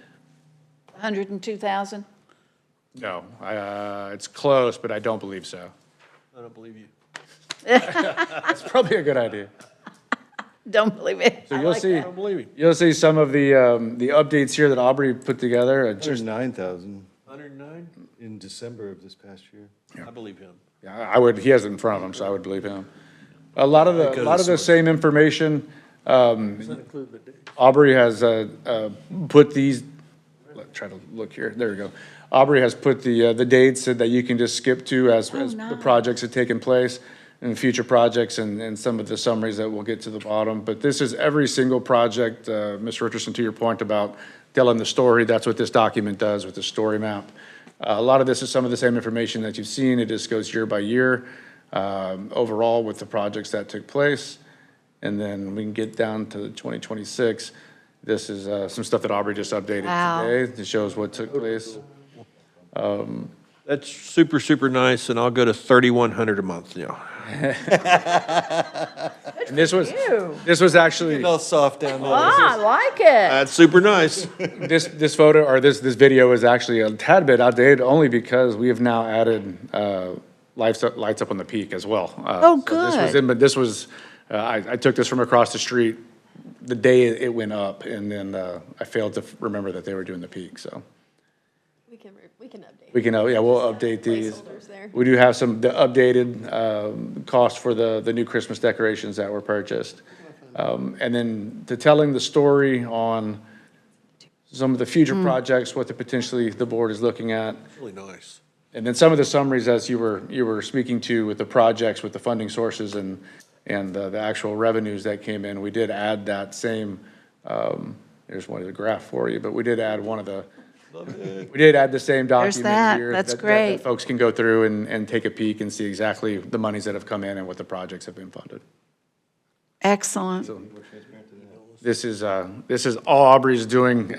102,000? No, it's close, but I don't believe so. I don't believe you. That's probably a good idea. Don't believe it. So you'll see, I don't believe you. you'll see some of the updates here that Aubrey put together. There's 9,000 109? in December of this past year. I believe him. Yeah, I would, he has it in front of him, so I would believe him. A lot of Go to the the source. same information, Does that include the dates? Aubrey has put these, try to look here, there we go. Aubrey has put the dates that you can just skip to as the nice. projects have taken place and future projects and some of the summaries that we'll get to the bottom. But this is every single project, Ms. Richardson, to your point about telling the story, that's what this document does with the story map. A lot of this is some of the same information that you've seen. It just goes year by year, overall with the projects that took place. And then we can get down to 2026. This is some stuff that Aubrey just updated Wow. today. It shows what took place. That's super, super nice, and I'll go to 3,100 a month now. And this was actually, All soft down there. Ah, I like it. That's super nice. this photo, or this video is actually a tad bit outdated only because we have now added lights up on the peak as well. Oh, So this was good. in, but this was, I took this from across the street the day it went up, and then I failed to remember that they were doing the peak, so. We can update. We can, yeah, we'll update these. Placeholders there. We do have the updated cost for the new Christmas decorations that were purchased. And then to telling the story on some of the future projects, what the board is looking at. Really nice. And then some of the summaries as you were speaking to with the projects, with the funding sources and the actual revenues that came in. We did add that same, there's one of the graph for you, but we did add one of the, we did add the same document that. here. That's that great. folks can go through and take a peek and see exactly the monies that have come in and what the projects have been funded. Excellent. This is all Aubrey's doing.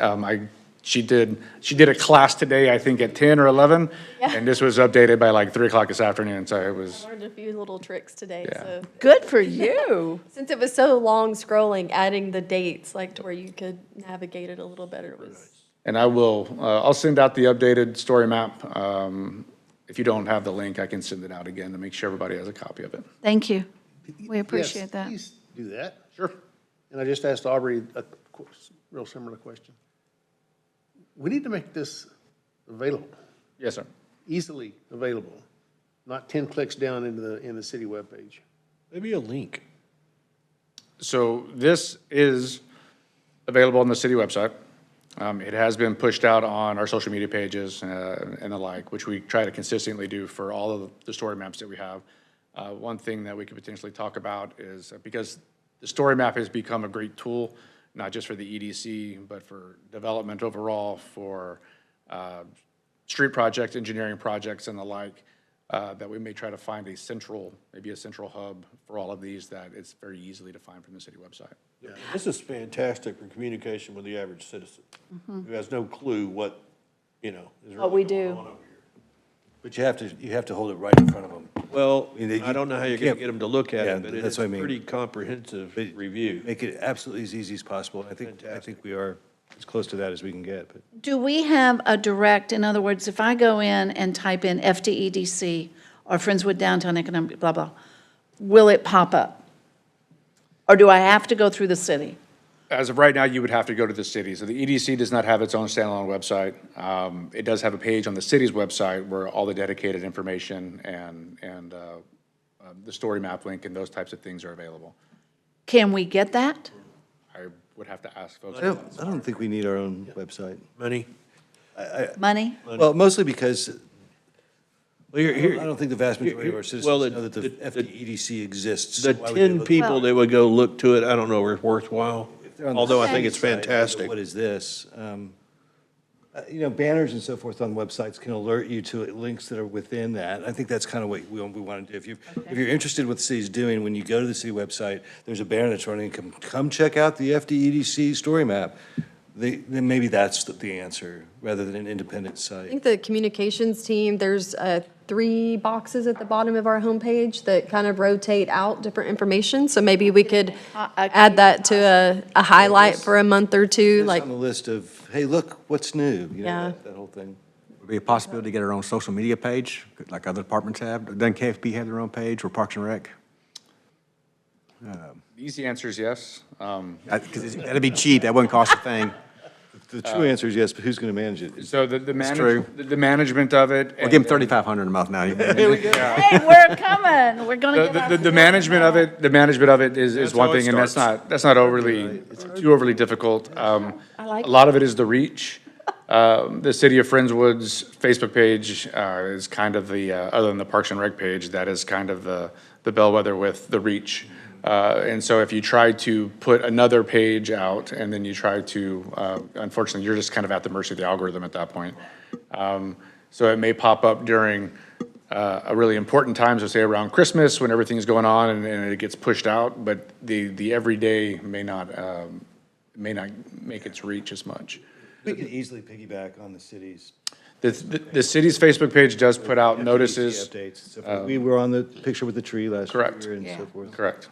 She did a class today, I think at 10 or 11, and this was updated by like 3 o'clock this afternoon, so it was, Learned a few little tricks today, Yeah. so. Good for you. Since it was so long scrolling, adding the dates, like to where you could navigate it a little better was. and I'll send out the updated story map. If you don't have the link, I can send it out again to make sure everybody has a copy of it. Thank you. We appreciate Yes, that. please do that. Sure. And I just asked Aubrey a real similar question. We need to make this available, Yes, sir. easily available, not 10 clicks down in the city webpage. Maybe a link. So this is available on the city website. It has been pushed out on our social media pages and the like, which we try to consistently do for all of the story maps that we have. One thing that we could potentially talk about is because the story map has become a great tool, not just for the EDC, but for development overall, for street projects, engineering projects and the like, that we may try to find maybe a central hub for all of these that it's very easily to find from the city website. This is fantastic for communication with the average citizen who has no clue what, is What we really do. going on over here. But you have to hold it right in front of them. Well, I mean, I don't know how you're going to get them to look at Yeah, it, but that's it's what a I mean. pretty comprehensive review. Make it absolutely as easy as possible. I think we are as close to that as we can get, but. Do we have a direct, in other words, if I go in and type in FTEDC or Friendswood Downtown Economic, blah, blah, will it pop up? Or do I have to go through the city? As of right now, you would have to go to the city. So the EDC does not have its own standalone website. It does have a page on the city's website where all the dedicated information and the story map link and those types of things are available. Can we get that? I would have to ask folks. I don't think we need our own website. Money? Money? Well, mostly because Well, here, I don't think the vast majority of our well, citizens know that the FDEDC exists. so the why would they 10 look- people that would go look to it, I don't know if it's worthwhile, if they're on the although I city think it's site, they go, fantastic. What is this? You know, banners and so forth on websites can alert you to links that are within that. I think that's kind of what we want to do. If you're interested in what the city's doing, when you go to the city website, there's a banner that's running, come check out the FDEDC story map. Then maybe that's the answer, rather than an independent I site. think the communications team, there's 3 boxes at the bottom of our homepage that kind of rotate out different information. So maybe we could add that to a highlight for a month or two, It's like, on the list of, hey, look, what's new, you know, Yeah. that whole thing. Would be a possibility to get our own social media page, like other departments have. Doesn't KFP have their own page, or Parks and Rec? The easy answer is yes. Because that'd be cheap, that wouldn't cost a thing. The true answer is yes, but who's going to manage it? So the true. the management of it. We'll give them $3,500 a month now. Hey, we're coming. We're going to get our. The management of it, is one how it thing, and that's not overly, too overly difficult. like A lot of it is the reach. The City of Friendswood's Facebook page is kind of the, other than the Parks and Rec page, that is kind of the bellwether with the reach. And so if you try to put another page out and then you try to, unfortunately, you're just kind of at the mercy of the algorithm at that point. So it may pop up during a really important time, so say around Christmas when everything's going on and it gets pushed out, but the everyday may not make its reach as much. We can easily piggyback on the city's. The city's Facebook page does put out FDEC notices. Updates. and so forth. We were on the picture with the tree last year. Correct. And Yeah. so forth. Correct.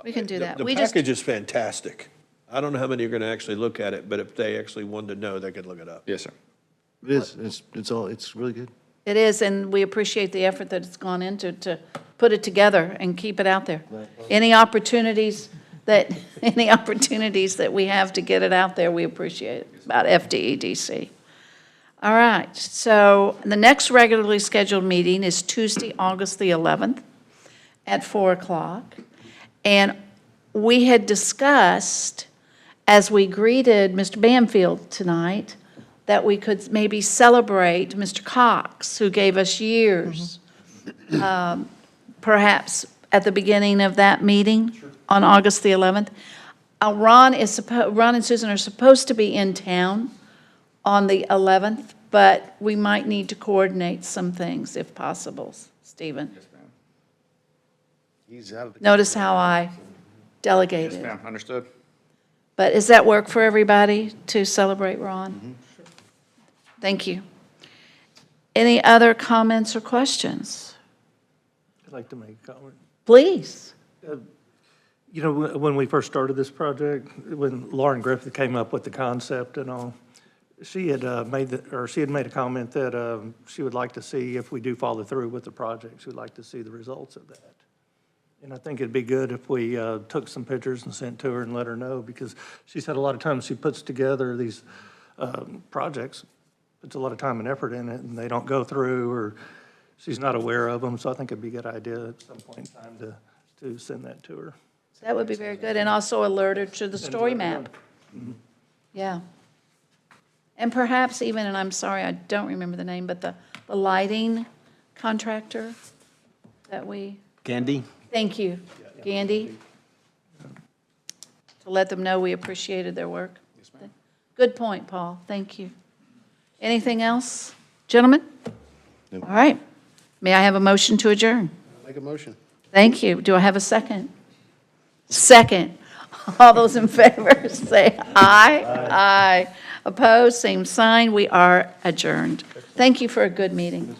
We can do that. The We just, package is fantastic. I don't know how many are going to actually look at it, but if they actually wanted to know, they could look it up. Yes, sir. It is, it's really good. it is, and we appreciate the effort that it's gone into to put it together and keep it out there. Any opportunities that we have to get it out there, we appreciate it, about FDEDC. All right, so the next regularly scheduled meeting is Tuesday, August the 11th at 4 o'clock. And we had discussed, as we greeted Mr. Banfield tonight, that we could maybe celebrate Mr. Cox, who gave us years, perhaps at the beginning of that meeting on August the 11th. Ron and Susan are supposed to be in town on the 11th, but we might need to coordinate some things if possible, Stephen. He's out of the. Notice how I delegated. Yes, ma'am, understood. But does that work for everybody to celebrate Ron? Thank you. Any other comments or questions? I'd like to make a comment. Please. You know, when we first started this project, when Lauren Griffith came up with the concept and all, she had made a comment that she would like to see, if we do follow through with the project, she would like to see the results of that. And I think it'd be good if we took some pictures and sent to her and let her know, because she said a lot of times she puts together these projects, puts a lot of time and effort in it, and they don't go through, or she's not aware of them, so I think it'd be a good idea at some point in time to send that to her. That would be very good, and also alert her to the story map. Yeah. And perhaps even, and I'm sorry, I don't remember the name, but the lighting contractor that we, Candy? thank you, Gandy, to let them know we appreciated their work. Good point, Paul, thank you. Anything else, gentlemen? All right. May I have a motion to adjourn? Make a motion. Thank you. Do I have a second? Second. All those in favor say aye. Aye. Opposed, same sign. We are adjourned. Thank you for a good meeting.